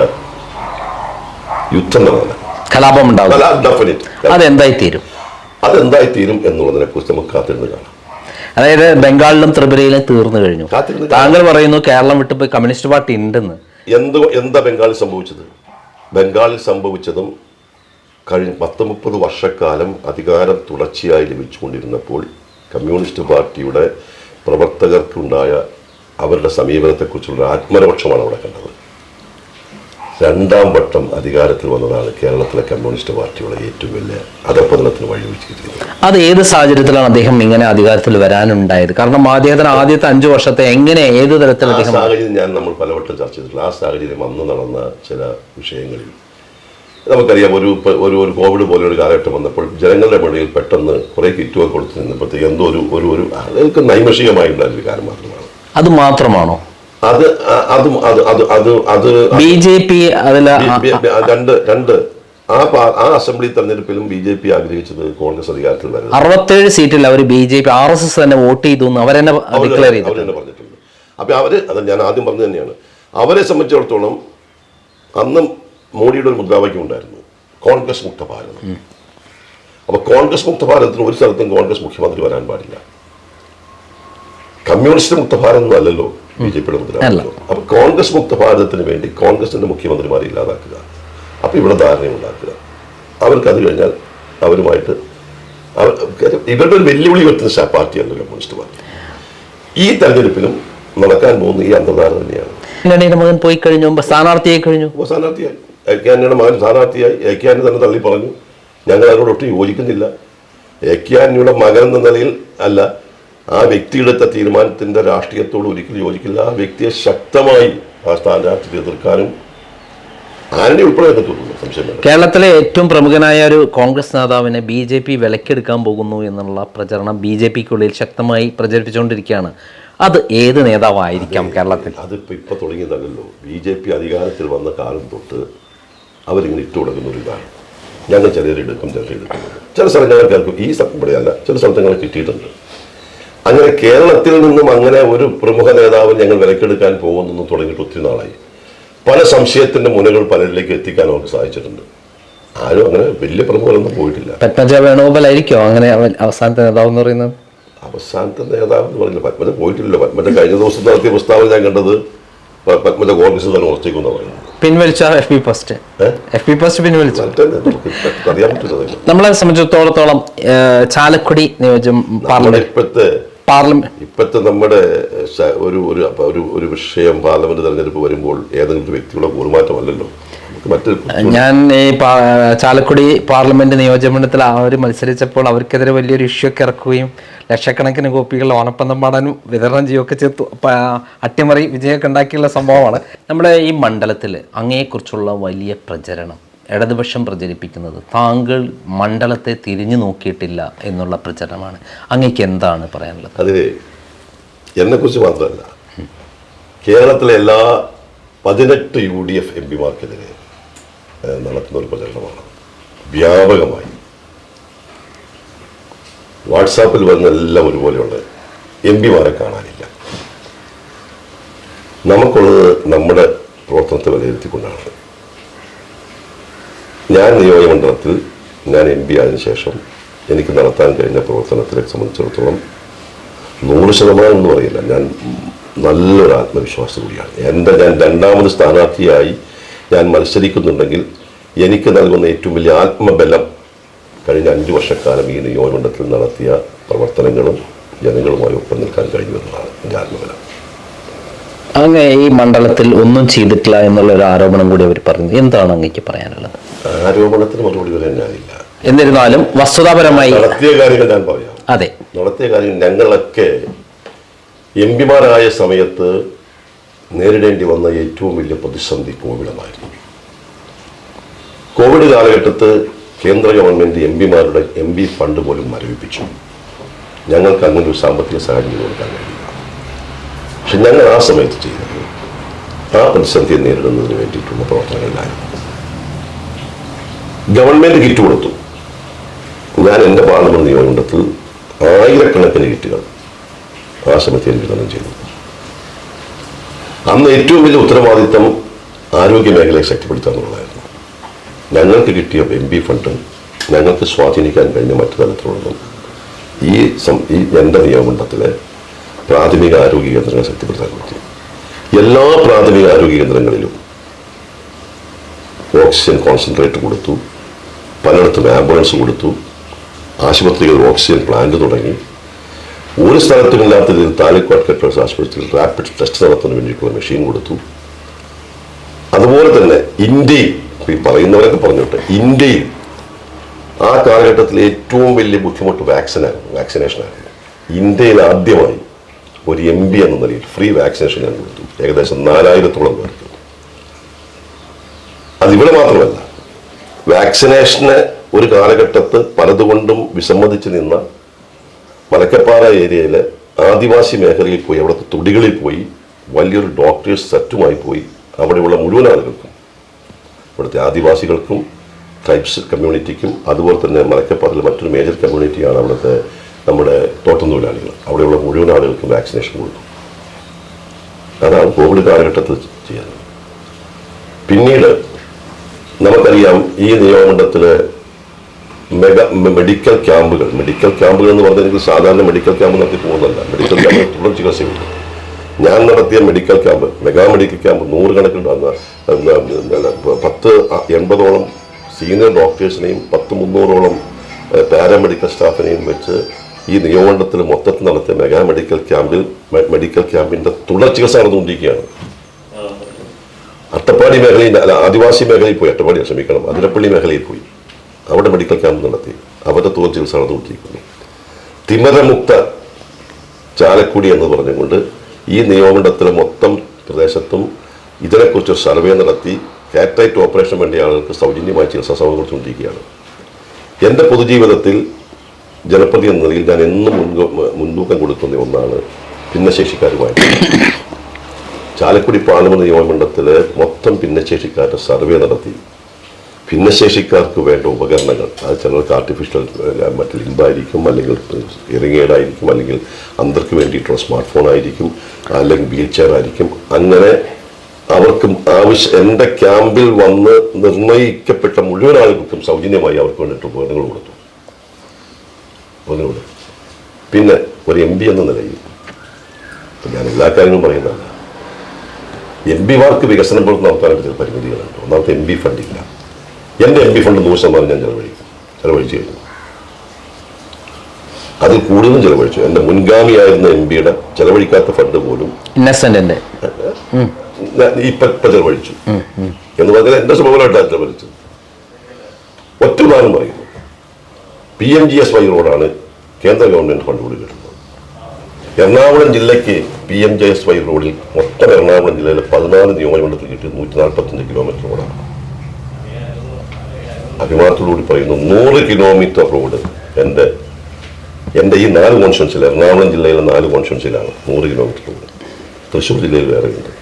യുദ്ധം നടന്ന കലാപം ഉണ്ടാവും. അതെന്തായിത്തീരും എന്നുള്ളതിനെ കുറിച്ച് നമുക്ക് കാത്തിരുന്ന് കാണാം. അതായത് ബംഗാളിലും ത്രിപുരയിലും തീർന്നു കഴിഞ്ഞു. താങ്കൾ പറയുന്നു കേരളം വിട്ടുപോയി കമ്മ്യൂണിസ്റ്റ് പാർട്ടി ഉണ്ടെന്ന്. എന്താ ബംഗാളിൽ സംഭവിച്ചത്? ബംഗാളിൽ സംഭവിച്ചതും കഴിഞ്ഞ 10-30 വർഷക്കാലം അധികാരം തുടർച്ചയായി ലഭിച്ചുകൊണ്ടിരുന്നപ്പോൾ കമ്മ്യൂണിസ്റ്റ് പാർട്ടിയുടെ പ്രവർത്തകർക്കുണ്ടായ അവരുടെ സമീപനത്തെക്കുറിച്ചുള്ള ആത്മരോക്ഷമാണ് അവിടെ കണ്ടത്. രണ്ടാം വട്ടം അധികാരത്തിൽ വന്നതാണ് കേരളത്തിലെ കമ്മ്യൂണിസ്റ്റ് പാർട്ടിയുടെ ഏറ്റവും വലിയ അധപ്പതനത്തിന് വഴിവെച്ചിരിക്കുന്നത്. അത് ഏത് സാഹചര്യത്തിലാണ് അദ്ദേഹം ഇങ്ങനെ അധികാരത്തിൽ വരാനുണ്ടായത്? കാരണം അദ്ദേഹത്തിന് ആദ്യത്തെ 5 വർഷത്തെ എങ്ങനെ ഏത് തരത്തിൽ സാഹചര്യം നമ്മൾ പലവട്ടം ചർച്ച ചെയ്തിട്ടുള്ള ആ സാഹചര്യം അന്ന് നടന്ന ചില വിഷയങ്ങളിൽ നമുക്കറിയാം. ഒരു കോവിഡ് പോലെ ഒരു കാലഘട്ടം വന്നപ്പോൾ ജനങ്ങളുടെ ഇടയിൽ പെട്ടെന്ന് കുറെ കിറ്റുകൾ കൊടുത്തു നിന്നപ്പോഴത്തേക്ക് എന്തോ ഒരു അതൊക്കെ നൈമിഷികമായിട്ടുള്ള ഒരു കാര്യം മാത്രമാണ്. അത് മാത്രമാണോ? BJP ആ അസംബ്ലി തെരഞ്ഞെടുപ്പിലും BJP ആഗ്രഹിച്ചത് കോൺഗ്രസ് അധികാരത്തിൽ വരുന്നത്. 67 സീറ്റിൽ അവർ BJP RSS തന്നെ വോട്ട് ചെയ്തു അവരെന്നെ പറഞ്ഞിട്ടുണ്ട്. അപ്പൊ അത് ഞാൻ ആദ്യം പറഞ്ഞു തന്നെയാണ്. അവരെ സംബന്ധിച്ചിടത്തോളം അന്നും മോഡിയുടെ ഒരു മുദ്രാവാക്യം ഉണ്ടായിരുന്നു, കോൺഗ്രസ് മുക്ത ഭാരതം. അപ്പൊ കോൺഗ്രസ് മുക്ത ഭാരതത്തിന് ഒരു സ്ഥലത്തും കോൺഗ്രസ് മുഖ്യമന്ത്രി വരാൻ പാടില്ല. കമ്മ്യൂണിസ്റ്റ് മുക്ത ഭാരതം അല്ലല്ലോ BJPയുടെ മുദ്രാവാക്യം. അപ്പൊ കോൺഗ്രസ് മുക്ത ഭാരതത്തിന് വേണ്ടി കോൺഗ്രസിന്റെ മുഖ്യമന്ത്രിമാരെ ഇല്ലാതാക്കുക, അപ്പൊ ഇവിടെ ധാരണയുണ്ടാക്കുക. അവർക്ക് അത് കഴിഞ്ഞാൽ അവരുമായിട്ട് ഇവരുടെ ഒരു വെല്ലുവിളി ഉയർത്തുന്ന പാർട്ടിയല്ല കമ്മ്യൂണിസ്റ്റ് പാർട്ടി. ഈ തെരഞ്ഞെടുപ്പിലും നടക്കാൻ പോകുന്ന ഈ അന്തർധാര തന്നെയാണ്. മകൻ പോയി കഴിഞ്ഞു, സ്ഥാനാർത്ഥിയായി കഴിഞ്ഞു. സ്ഥാനാർത്ഥിയായി ഏക്യാനിയുടെ മകൻ സ്ഥാനാർത്ഥിയായി. ഏക്യാനി തന്നെ തള്ളി പറഞ്ഞു, ഞങ്ങൾ അതിനോട് ഒട്ടും യോജിക്കുന്നില്ല. ഏക്യാനിയുടെ മകൻ എന്ന നിലയിൽ അല്ല, ആ വ്യക്തിയെടുത്ത തീരുമാനത്തിന്റെ രാഷ്ട്രീയത്തോട് ഒരിക്കലും യോജിക്കില്ല. ആ വ്യക്തിയെ ശക്തമായി ആ സ്ഥാനാർത്ഥിയെ എതിർക്കാനും ആരുടെ ഉൾപ്പെടെ തോന്നുന്നു സംശയം. കേരളത്തിലെ ഏറ്റവും പ്രമുഖനായ ഒരു കോൺഗ്രസ് നേതാവിനെ BJP വിലക്കെടുക്കാൻ പോകുന്നു എന്നുള്ള പ്രചരണം BJPക്കുള്ളിൽ ശക്തമായി പ്രചരിപ്പിച്ചുകൊണ്ടിരിക്കുകയാണ്. അത് ഏത് നേതാവായിരിക്കാം കേരളത്തിൽ? അതിപ്പോൾ ഇപ്പൊ തുടങ്ങിയതല്ലോ. BJP അധികാരത്തിൽ വന്ന കാലം തൊട്ട് അവരിങ്ങനെ ഇട്ടു കൊടുക്കുന്ന ഒരു ഇതാണ്, ഞങ്ങൾ ചിലരെടുക്കും ചിലരെടുക്കുന്നത്. ചില സ്ഥലങ്ങൾ കേൾക്കും, ഈ ഇവിടെയല്ല, ചില സ്ഥലങ്ങൾ കിട്ടിയിട്ടുണ്ട്. അങ്ങനെ കേരളത്തിൽ നിന്നും അങ്ങനെ ഒരു പ്രമുഖ നേതാവ് ഞങ്ങൾ വിലക്കെടുക്കാൻ പോകുന്നു തുടങ്ങിയിട്ട് ഒത്തിരി നാളായി. പല സംശയത്തിന്റെ മുനകൾ പലരിലേക്ക് എത്തിക്കാൻ അവർക്ക് സാധിച്ചിട്ടുണ്ട്. ആരും അങ്ങനെ വലിയ പ്രമുഖരൊന്നും പോയിട്ടില്ല. പത്മജ വേണുഗോപാലായിരിക്കും അങ്ങനെ അവസാനത്തെ നേതാവ് എന്ന് പറയുന്നത്? അവസാനത്തെ നേതാവ് എന്ന് പറഞ്ഞില്ല, പത്മജ പോയിട്ടില്ലല്ലോ. പത്മജ കഴിഞ്ഞ ദിവസം നടത്തിയ പ്രസ്താവന ഞാൻ കണ്ടത് പത്മജ കോൺഗ്രസ് തന്നെ ഉറച്ചേക്കുന്ന പറയുന്നത്. പിൻവലിച്ച FP പോസ്റ്റ് പിൻവലിച്ചു. അറിയാൻ പറ്റുന്നത് നമ്മളെ സംബന്ധിച്ചിടത്തോളം ചാലക്കുടി നിയോജകം ഇപ്പോഴത്തെ നമ്മുടെ ഒരു വിഷയം പാർലമെന്റ് തെരഞ്ഞെടുപ്പ് വരുമ്പോൾ ഏതെങ്കിലും വ്യക്തിയുടെ കൂറുമാറ്റമല്ലല്ലോ. ഞാൻ ഈ ചാലക്കുടി പാർലമെന്റ് നിയോജകമണ്ഡലത്തിൽ അവർ മത്സരിച്ചപ്പോൾ അവർക്കെതിരെ വലിയൊരു ഇഷ്യൂ ഒക്കെ ഇറക്കുകയും ലക്ഷക്കണക്കിന് കോപ്പികൾ ഓണപ്പന്തം പാടാനും വിതരണം ചെയ്യുകയൊക്കെ ചെയ്തു. അട്ടിമറി വിജയമൊക്കെ ഉണ്ടാക്കിയുള്ള സംഭവമാണ്. നമ്മുടെ ഈ മണ്ഡലത്തിൽ അങ്ങയെക്കുറിച്ചുള്ള വലിയ പ്രചരണം ഇടതുപക്ഷം പ്രചരിപ്പിക്കുന്നത് താങ്കൾ മണ്ഡലത്തെ തിരിഞ്ഞു നോക്കിയിട്ടില്ല എന്നുള്ള പ്രചരണമാണ്. അങ്ങേക്ക് എന്താണ് പറയാനുള്ളത്? അത് എന്നെക്കുറിച്ച് മാത്രമല്ല, കേരളത്തിലെ എല്ലാ 18 UDF MPമാർക്കെതിരെ നടത്തുന്ന ഒരു പ്രചരണമാണ്. വ്യാപകമായി വാട്സാപ്പിൽ വന്ന എല്ലാം ഒരുപോലെയുള്ള MPമാരെ കാണാനില്ല. നമുക്കുള്ളത് നമ്മുടെ പ്രവർത്തനത്തെ വിലയിരുത്തിക്കൊണ്ടാണ്. ഞാൻ നിയോജകമണ്ഡലത്തിൽ ഞാൻ MP ആയതിനു ശേഷം എനിക്ക് നടത്താൻ കഴിഞ്ഞ പ്രവർത്തനത്തിനെ സംബന്ധിച്ചിടത്തോളം 100% എന്ന് പറയില്ല, ഞാൻ നല്ലൊരു ആത്മവിശ്വാസം കൂടിയാണ്. ഞാൻ രണ്ടാമത് സ്ഥാനാർത്ഥിയായി ഞാൻ മത്സരിക്കുന്നുണ്ടെങ്കിൽ എനിക്ക് നൽകുന്ന ഏറ്റവും വലിയ ആത്മബലം കഴിഞ്ഞ 5 വർഷക്കാലം ഈ നിയോജകമണ്ഡലത്തിൽ നടത്തിയ പ്രവർത്തനങ്ങളും ജനങ്ങളുമായി ഒപ്പം നിൽക്കാൻ കഴിയുമെന്നതാണ് എൻ്റെ ആത്മബലം. അങ്ങ് ഈ മണ്ഡലത്തിൽ ഒന്നും ചെയ്തിട്ടില്ല എന്നുള്ള ഒരു ആരോപണം കൂടി അവർ പറഞ്ഞു. എന്താണ് അങ്ങേക്ക് പറയാനുള്ളത്? ആരോപണത്തിന് മറുപടി പറയാൻ ഞാനില്ല. എന്നിരുന്നാലും വസ്തുതാപരമായി നടത്തിയ കാര്യങ്ങൾ ഞാൻ പറയാം. അതെ, നടത്തിയ കാര്യം ഞങ്ങളൊക്കെ MPമാരായ സമയത്ത് നേരിടേണ്ടി വന്ന ഏറ്റവും വലിയ പ്രതിസന്ധി കോവിഡായിരുന്നു. കോവിഡ് കാലഘട്ടത്ത് കേന്ദ്ര ഗവൺമെൻറ് MPമാരുടെ MP ഫണ്ട് പോലും മരവിപ്പിച്ചു. ഞങ്ങൾക്ക് അങ്ങനെ ഒരു സാമ്പത്തിക സാഹചര്യം കൊടുക്കാൻ കഴിയില്ല. പക്ഷെ ഞങ്ങൾ ആ സമയത്ത് ചെയ്തത് ആ പ്രതിസന്ധിയെ നേരിടുന്നതിന് വേണ്ടിയിട്ടുള്ള പ്രവർത്തനങ്ങളിലായിരുന്നു. ഗവൺമെൻറ് കിറ്റ് കൊടുത്തു. ഞാൻ എൻ്റെ പാർലമെന്റ് നിയോജകമണ്ഡലത്തിൽ ആയിരക്കണക്കിന് കിറ്റുകൾ ആ സമയത്ത് എനിക്ക് വിതരണം ചെയ്തു. അന്ന് ഏറ്റവും വലിയ ഉത്തരവാദിത്തം ആരോഗ്യ മേഖലയെ ശക്തിപ്പെടുത്തുക എന്നുള്ളതായിരുന്നു. ഞങ്ങൾക്ക് കിട്ടിയ MP ഫണ്ട് ഞങ്ങൾക്ക് സ്വാധീനിക്കാൻ കഴിഞ്ഞ മറ്റു തലത്തിലുള്ളതും ഈ എൻ്റെ നിയമമണ്ഡലത്തിലെ പ്രാഥമിക ആരോഗ്യ കേന്ദ്രങ്ങൾ ശക്തിപ്പെടുത്താൻ പറ്റി. എല്ലാ പ്രാഥമിക ആരോഗ്യ കേന്ദ്രങ്ങളിലും ഓക്സിജൻ കോൺസെൻട്രേറ്റ് കൊടുത്തു, പലയിടത്തും ആംബുലൻസ് കൊടുത്തു, ആശുപത്രികളിൽ ഓക്സിജൻ പ്ലാന്റ് തുടങ്ങി. ഒരു സ്ഥലത്തുമില്ലാത്ത രീതിയിൽ താലൂക്ക് കെട്ടേഴ്സ് ആശുപത്രിയിൽ റാപ്പിഡ് ടെസ്റ്റ് നടത്തുന്നതിന് വേണ്ടിയിട്ടുള്ള മെഷീൻ കൊടുത്തു. അതുപോലെ തന്നെ ഇന്ത്യയിൽ, ഈ പറയുന്നവരൊക്കെ പറഞ്ഞോട്ടെ, ഇന്ത്യയിൽ ആ കാലഘട്ടത്തിൽ ഏറ്റവും വലിയ ബുദ്ധിമുട്ട് വാക്സിനേഷനായിരുന്നു. ഇന്ത്യയിൽ ആദ്യമായി ഒരു MP എന്ന നിലയിൽ ഫ്രീ വാക്സിനേഷൻ ഞാൻ കൊടുത്തു, ഏകദേശം 4000-ഓളം പേർക്ക്. അതിവിടെ മാത്രമല്ല, വാക്സിനേഷന് ഒരു കാലഘട്ടത്ത് പലതുകൊണ്ടും വിസമ്മതിച്ച് നിന്ന മലക്കപ്പാറ ഏരിയയിലെ ആദിവാസി മേഖലയിൽ പോയി, അവിടുത്തെ തൊടികളിൽ പോയി വലിയൊരു ഡോക്ടേഴ്സ് സെറ്റുമായി പോയി അവിടെയുള്ള മുഴുവൻ ആളുകൾക്കും, ഇവിടുത്തെ ആദിവാസികൾക്കും ട്രൈബ്സ് കമ്മ്യൂണിറ്റിക്കും അതുപോലെ തന്നെ മലക്കപ്പാറയിലെ മറ്റൊരു മേജർ കമ്മ്യൂണിറ്റിയാണ് അവിടുത്തെ നമ്മുടെ തോട്ടം തൊഴിലാളികൾ, അവിടെയുള്ള മുഴുവൻ ആളുകൾക്കും വാക്സിനേഷൻ കൊടുത്തു. അതാണ് കോവിഡ് കാലഘട്ടത്തിൽ ചെയ്യുന്നത്. പിന്നീട് നമുക്കറിയാം, ഈ നിയോജകമണ്ഡലത്തിലെ മെഡിക്കൽ ക്യാമ്പുകൾ എന്ന് പറഞ്ഞാൽ സാധാരണ മെഡിക്കൽ ക്യാമ്പ് നടത്തി പോകുന്നതല്ല. മെഡിക്കൽ ക്യാമ്പ് തുടർ ചികിത്സയുണ്ട്. ഞാൻ നടത്തിയ medical camp, mega medical camp 100 കണക്കിന് 80ഓളം സീനിയർ ഡോക്ടേഴ്സിനെയും 300ഓളം പാരാമെഡിക്കൽ സ്റ്റാഫിനെയും വെച്ച് ഈ നിയോജകമണ്ഡലത്തിൽ മൊത്തത്തിൽ നടത്തിയ മെഗാ മെഡിക്കൽ ക്യാമ്പിന്റെ തുടർ ചികിത്സ നടന്നുകൊണ്ടിരിക്കുകയാണ്. അട്ടപ്പാടി മേഖലയിൽ, ആദിവാസി മേഖലയിൽ പോയി, അതിരപ്പള്ളി മേഖലയിൽ പോയി അവിടെ മെഡിക്കൽ ക്യാമ്പ് നടത്തി അവരുടെ തുടർ ചികിത്സ നടന്നുകൊണ്ടിരിക്കുന്നു. തിമിരമുക്ത ചാലക്കുടി എന്ന് പറഞ്ഞുകൊണ്ട് ഈ നിയോജകമണ്ഡലത്തിലെ മൊത്തം പ്രദേശത്തും ഇതിനെക്കുറിച്ചൊരു സർവേ നടത്തി കാറ്ററക്റ്റ് ഓപ്പറേഷൻ വേണ്ടിയ ആളുകൾക്ക് സൗജന്യമായി ചികിത്സാ സൗകര്യം കൊടുത്തുകൊണ്ടിരിക്കുകയാണ്. എൻ്റെ പൊതുജീവിതത്തിൽ ജനപ്രതി എന്ന നിലയിൽ ഞാൻ എന്നും മുൻതൂക്കം കൊടുക്കുന്ന ഒന്നാണ് ഭിന്നശേഷിക്കാരുമായിട്ട്. ചാലക്കുടി പാർലമെന്റ് നിയോജകമണ്ഡലത്തിലെ മൊത്തം ഭിന്നശേഷിക്കാരുടെ സർവേ നടത്തി ഭിന്നശേഷിക്കാർക്ക് വേണ്ട ഉപകരണങ്ങൾ, അത് ചിലർക്ക് ആർട്ടിഫിഷ്യൽ മറ്റു ലിംബായിരിക്കും, അല്ലെങ്കിൽ ഇയറിംഗ് എയ്ഡായിരിക്കും, അല്ലെങ്കിൽ അന്തർക്ക് വേണ്ടിയിട്ടുള്ള സ്മാർട്ട് ഫോൺ ആയിരിക്കും, അല്ലെങ്കിൽ വീൽ ചെയർ ആയിരിക്കും. അങ്ങനെ അവർക്കും എൻ്റെ ക്യാമ്പിൽ വന്ന് നിർണയിക്കപ്പെട്ട മുഴുവൻ ആളുകൾക്കും സൗജന്യമായി അവർക്ക് വേണ്ടിയിട്ട് ഉപകരണങ്ങൾ കൊടുത്തു. പിന്നെ ഒരു MP എന്ന നിലയിൽ ഞാൻ എല്ലാ കാര്യങ്ങളും പറയുന്നതല്ല, എം പിമാർക്ക് വികസനം പോലും നടത്താനായിട്ട് ചില പരിമിതികളുണ്ട്. ഒന്നാമത്തെ എം പി ഫണ്ടില്ല. എൻ്റെ എം പി ഫണ്ട് 100% ഞാൻ ചെലവഴിച്ചു കഴിഞ്ഞു. അതിൽ കൂടുതലും ചെലവഴിച്ചു. എൻ്റെ മുൻഗാമിയായിരുന്ന എം പിയുടെ ചെലവഴിക്കാത്ത ഫണ്ട് പോലും ഇപ്പൊ ചെലവഴിച്ചു എന്ന് പറഞ്ഞാൽ എൻ്റെ സ്വഭാവമായിട്ടാണ് ചെലവഴിച്ചത്. ഒറ്റ ഉദാഹരണം പറയുന്നു. PMGSY റോഡാണ് കേന്ദ്ര ഗവൺമെന്റ് ഫണ്ട് കൂടി കിട്ടുന്നത്. എറണാകുളം ജില്ലയ്ക്ക് PMGSY റോഡിൽ മൊത്തം എറണാകുളം ജില്ലയിലെ 14 നിയോജകമണ്ഡലത്തിൽ കിട്ടി 145 കിലോമീറ്റർ റോഡാണ്. അഭിമാനത്തോടുകൂടി പറയുന്നു 100 കിലോമീറ്റർ റോഡ് എൻ്റെ ഈ 4 കോൺസ്റ്റിറ്റ്യുവൻസിൽ, എറണാകുളം ജില്ലയിലെ 4 കോൺസ്റ്റിറ്റ്യുവൻസിലാണ് 100 കിലോമീറ്റർ റോഡ്. തൃശ്ശൂർ ജില്ലയിൽ വേറെയുണ്ട്.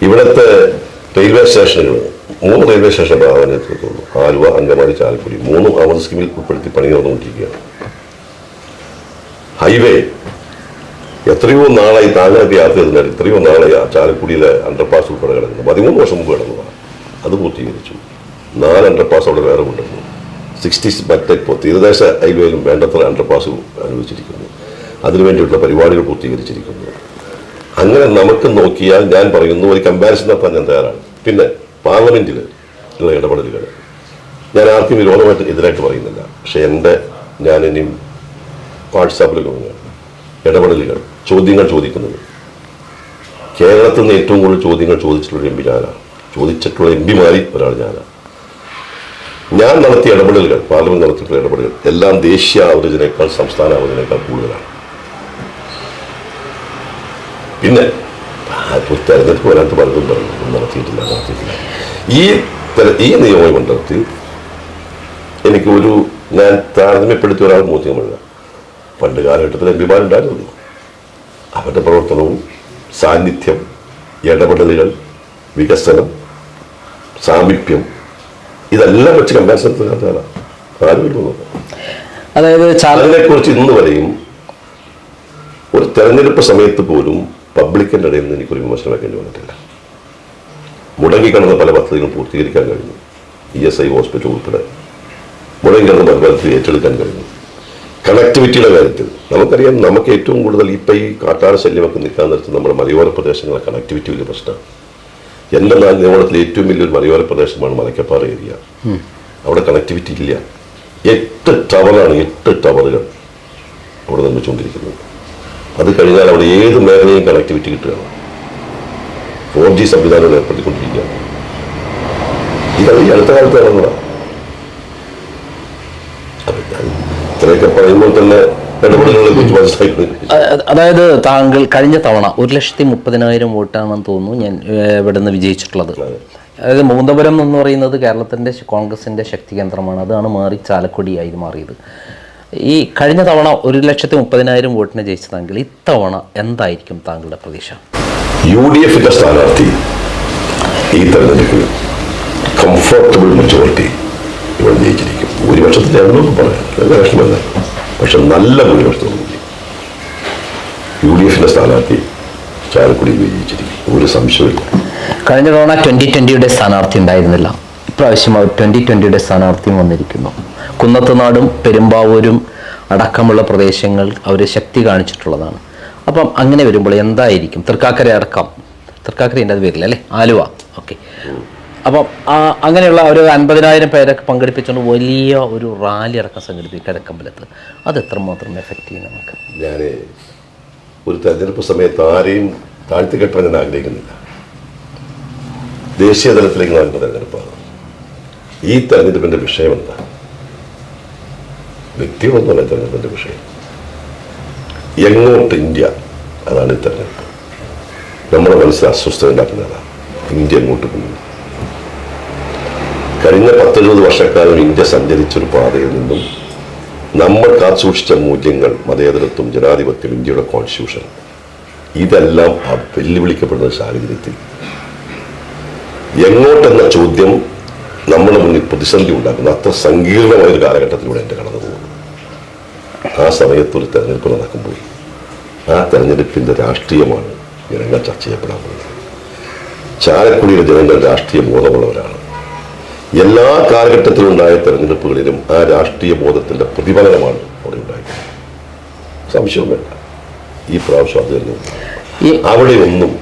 ഇവിടുത്തെ റെയിൽവേ സ്റ്റേഷനുകൾ 3 റെയിൽവേ സ്റ്റേഷൻ പ്രാധാന്യത്തിലെത്തുള്ളൂ. ആലുവ, അങ്കമാലി, ചാലക്കുടി 3 അമൃത് സ്കീമിൽ ഉൾപ്പെടുത്തി പണി നടന്നുകൊണ്ടിരിക്കുകയാണ്. ഹൈവേ എത്രയോ നാളായി താങ്കളൊക്കെ യാത്ര ചെയ്തിട്ടുണ്ട്. എത്രയോ നാളായി ചാലക്കുടിയിലെ അണ്ടർപാസ് ഉൾപ്പെടെ കിടക്കുന്നു. 13 വർഷം മുമ്പ് കിടന്നതാണ്. അത് പൂർത്തീകരിച്ചു. 4 അണ്ടർപാസ് അവിടെ വേറെ കൊണ്ടുവന്നു. 60 മറ്റേ ഇപ്പോൾ തീരദേശ ഹൈവേയിലും വേണ്ടത്ര അണ്ടർപാസ് അനുവദിച്ചിരിക്കുന്നു. അതിനുവേണ്ടിയിട്ടുള്ള പരിപാടികൾ പൂർത്തീകരിച്ചിരിക്കുന്നു. അങ്ങനെ നമുക്ക് നോക്കിയാൽ ഞാൻ പറയുന്നു, ഒരു കമ്പാരിസൺ നടത്താൻ ഞാൻ തയ്യാറാണ്. പിന്നെ പാർലമെന്റിൽ ഉള്ള ഇടപെടലുകൾ ഞാൻ ആർക്കും വിരോധമായിട്ട് എതിരായിട്ട് പറയുന്നില്ല. പക്ഷെ ഞാനിനിയും വാട്സാപ്പിലൊക്കെ ഇടപെടലുകൾ, ചോദ്യങ്ങൾ ചോദിക്കുന്നത്, കേരളത്തിൽ നിന്ന് ഏറ്റവും കൂടുതൽ ചോദ്യങ്ങൾ ചോദിച്ചിട്ടുള്ള എം പി ഞാനാണ്. ചോദിച്ചിട്ടുള്ള എം പിമാരിൽ ഒരാൾ ഞാനാണ്. ഞാൻ നടത്തിയ ഇടപെടലുകൾ, പാർലമെന്റ് നടത്തിയിട്ടുള്ള ഇടപെടലുകൾ എല്ലാം ദേശീയ ആവറേജിനേക്കാൾ സംസ്ഥാന ആവറേജിനേക്കാൾ കൂടുതലാണ്. പിന്നെ തെരഞ്ഞെടുപ്പ് വരാത്ത പലതും പറഞ്ഞു നടത്തിയിട്ടില്ല. ഈ നിയമമണ്ഡലത്തിൽ ഞാൻ താരതമ്യപ്പെടുത്തിയ ഒരാൾ ബോധ്യമില്ല. പണ്ട് കാലഘട്ടത്തിൽ എം പിമാരുണ്ടായിരുന്നു. അവരുടെ പ്രവർത്തനവും സാന്നിധ്യം, ഇടപെടലുകൾ, വികസനം, സാമീപ്യം ഇതെല്ലാം വെച്ച് കമ്പാരിസൺ അതായത് അതിനെക്കുറിച്ച് ഇന്ന് വരെയും ഒരു തെരഞ്ഞെടുപ്പ് സമയത്ത് പോലും പബ്ലിക്കിൻ്റെ ഇടയിൽ നിന്ന് എനിക്കൊരു വിമർശനം വെക്കേണ്ടി വന്നിട്ടില്ല. മുടങ്ങിക്കിടന്ന പല പദ്ധതികളും പൂർത്തീകരിക്കാൻ കഴിഞ്ഞു. ESI ഹോസ്പിറ്റൽ ഉൾപ്പെടെ മുടങ്ങിക്കിടന്ന പല പദ്ധതി ഏറ്റെടുക്കാൻ കഴിഞ്ഞു. കണക്ടിവിറ്റിയുടെ കാര്യത്തിൽ നമുക്കറിയാം, നമുക്ക് ഏറ്റവും കൂടുതൽ ഇപ്പം ഈ കാട്ടാന ശല്യമൊക്കെ നിൽക്കാൻ നേരത്ത് നമ്മുടെ മലയോര പ്രദേശങ്ങളെ കണക്ടിവിറ്റി വലിയ പ്രശ്നമാണ്. എൻ്റെ നിയമത്തിൽ ഏറ്റവും വലിയൊരു മലയോര പ്രദേശമാണ് മലക്കപ്പാറ ഏരിയ. അവിടെ കണക്ടിവിറ്റി ഇല്ല. 8 ടവറാണ്, 8 ടവറുകൾ അവിടെ നിർമ്മിച്ചുകൊണ്ടിരിക്കുന്നത്. അത് കഴിഞ്ഞാൽ അവിടെ ഏത് മേഖലയും കണക്ടിവിറ്റി കിട്ടുകയാണ്. 4G സംവിധാനം ഏർപ്പെടുത്തിക്കൊണ്ടിരിക്കുകയാണ്. ഇതത് ഈ അടുത്ത കാലത്ത് ഇറങ്ങുന്നതാണ്. ഇത്രയൊക്കെ പറയുമ്പോൾ തന്നെ ഇടപെടലുകളെ കുറിച്ച് മനസ്സിലാക്കുന്നത്. അതായത് താങ്കൾ കഴിഞ്ഞ തവണ 1,30,000 വോട്ടാണെന്ന് തോന്നുന്നു ഞാൻ ഇവിടെ നിന്ന് വിജയിച്ചിട്ടുള്ളത്. അതായത് മൂന്തപുരം എന്ന് പറയുന്നത് കേരളത്തിൻ്റെ കോൺഗ്രസിൻ്റെ ശക്തി കേന്ദ്രമാണ്. അതാണ് മാറി ചാലക്കുടിയായി മാറിയത്. ഈ കഴിഞ്ഞ തവണ 1,30,000 വോട്ടിന് ജയിച്ചതെങ്കിൽ ഇത്തവണ എന്തായിരിക്കും താങ്കളുടെ പ്രതീക്ഷ? UDF സ്ഥാനാർത്ഥി ഈ തെരഞ്ഞെടുപ്പിൽ കംഫർട്ടബിൾ മെജോറിറ്റി ഇവിടെ ജയിച്ചിരിക്കും. ഭൂരിപക്ഷത്തിൽ എണ്ണമൊന്നും പറയാം, വിഷമല്ല. പക്ഷെ നല്ല ഭൂരിപക്ഷത്തോടുകൂടി UDF സ്ഥാനാർത്ഥി ചാലക്കുടിയിൽ വിജയിച്ചിരിക്കും. ഒരു സംശയമില്ല. കഴിഞ്ഞ തവണ 2020 സ്ഥാനാർത്ഥി ഉണ്ടായിരുന്നില്ല. ഇപ്രാവശ്യം 2020 സ്ഥാനാർത്ഥിയും വന്നിരിക്കുന്നു. കുന്നത്തുനാടും പെരുമ്പാവൂരും അടക്കമുള്ള പ്രദേശങ്ങൾ അവർ ശക്തി കാണിച്ചിട്ടുള്ളതാണ്. അപ്പം അങ്ങനെ വരുമ്പോൾ എന്തായിരിക്കും? തൃക്കാക്കര തൃക്കാക്കരൻ്റെ അത് വരില്ല അല്ലേ? ആലുവ. ഓക്കെ. അപ്പം അങ്ങനെയുള്ള ഒരു 50,000 പേരൊക്കെ പങ്കെടുപ്പിച്ചുകൊണ്ട് വലിയ ഒരു റാലി അടക്കം സംഘടിപ്പിക്കുക കിഴക്കമ്പലത്ത്. അത് എത്രമാത്രം എഫക്റ്റ് ചെയ്യും നമുക്ക്? ഞാൻ ഒരു തെരഞ്ഞെടുപ്പ് സമയത്ത് ആരെയും താഴ്ത്തിക്കെട്ടാൻ ഞാൻ ആഗ്രഹിക്കുന്നില്ല. ദേശീയ തലത്തിലേക്ക് നടക്കുന്ന തെരഞ്ഞെടുപ്പാണ്. ഈ തെരഞ്ഞെടുപ്പിൻ്റെ വിഷയം എന്താ? വ്യക്തികളൊന്നുമല്ല തെരഞ്ഞെടുപ്പിൻ്റെ വിഷയം. എങ്ങോട്ട് ഇന്ത്യ, അതാണ് ഈ തെരഞ്ഞെടുപ്പ്. നമ്മുടെ മനസ്സിൽ അസ്വസ്ഥത ഉണ്ടാക്കുന്നതാണ്. ഇന്ത്യ എങ്ങോട്ട് പോകുന്നു? കഴിഞ്ഞ 10-20 വർഷക്കാലം ഇന്ത്യ സഞ്ചരിച്ചൊരു പാതയിൽ നിന്നും നമ്മൾ കാത്തുസൂക്ഷിച്ച മൂല്യങ്ങൾ, മതേതരത്വം, ജനാധിപത്യം, ഇന്ത്യയുടെ കോൺസ്റ്റിറ്റ്യൂഷൻ, ഇതെല്ലാം വെല്ലുവിളിക്കപ്പെടുന്ന സാഹചര്യത്തിൽ എങ്ങോട്ടെന്ന ചോദ്യം നമ്മുടെ മുന്നിൽ പ്രതിസന്ധി ഉണ്ടാക്കുന്ന അത്ര സങ്കീർണമായൊരു കാലഘട്ടത്തിലൂടെ എൻ്റെ കടന്നു പോകുന്നു. ആ സമയത്തൊരു തെരഞ്ഞെടുപ്പ് നടക്കുമ്പോൾ ആ തെരഞ്ഞെടുപ്പിൻ്റെ രാഷ്ട്രീയമാണ് ജനങ്ങൾ ചർച്ച ചെയ്യപ്പെടാൻ പോകുന്നത്. ചാലക്കുടിയിലെ ജനങ്ങൾ രാഷ്ട്രീയ ബോധമുള്ളവരാണ്. എല്ലാ കാലഘട്ടത്തിലുണ്ടായ തെരഞ്ഞെടുപ്പുകളിലും ആ രാഷ്ട്രീയ ബോധത്തിൻ്റെ പ്രതിഫലനമാണ് അവിടെ ഉണ്ടായത്. സംശയം വേണ്ട. ഈ പ്രാവശ്യം അത് തന്നെ. അവിടെ ഒന്നും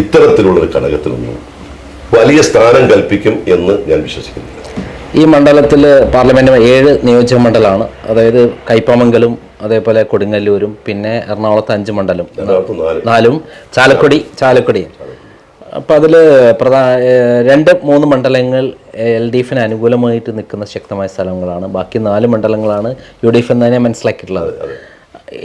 ഇത്തരത്തിലുള്ളൊരു ഘടകത്തിനൊന്നും വലിയ സ്ഥാനം കൽപ്പിക്കും എന്ന് ഞാൻ വിശ്വസിക്കുന്നില്ല. ഈ മണ്ഡലത്തിൽ പാർലമെന്റ് 7 നിയോജക മണ്ഡലമാണ്. അതായത് കയ്പമംഗലും അതേപോലെ കൊടുങ്ങല്ലൂരും പിന്നെ എറണാകുളത്ത് 5 മണ്ഡലം, 4 ചാലക്കുടിയും. അപ്പം അതിൽ 2-3 മണ്ഡലങ്ങൾ LDF അനുകൂലമായിട്ട് നിൽക്കുന്ന ശക്തമായ സ്ഥലങ്ങളാണ്. ബാക്കി 4 മണ്ഡലങ്ങളാണ് UDF എന്ന് തന്നെ മനസ്സിലാക്കിയിട്ടുള്ളത്.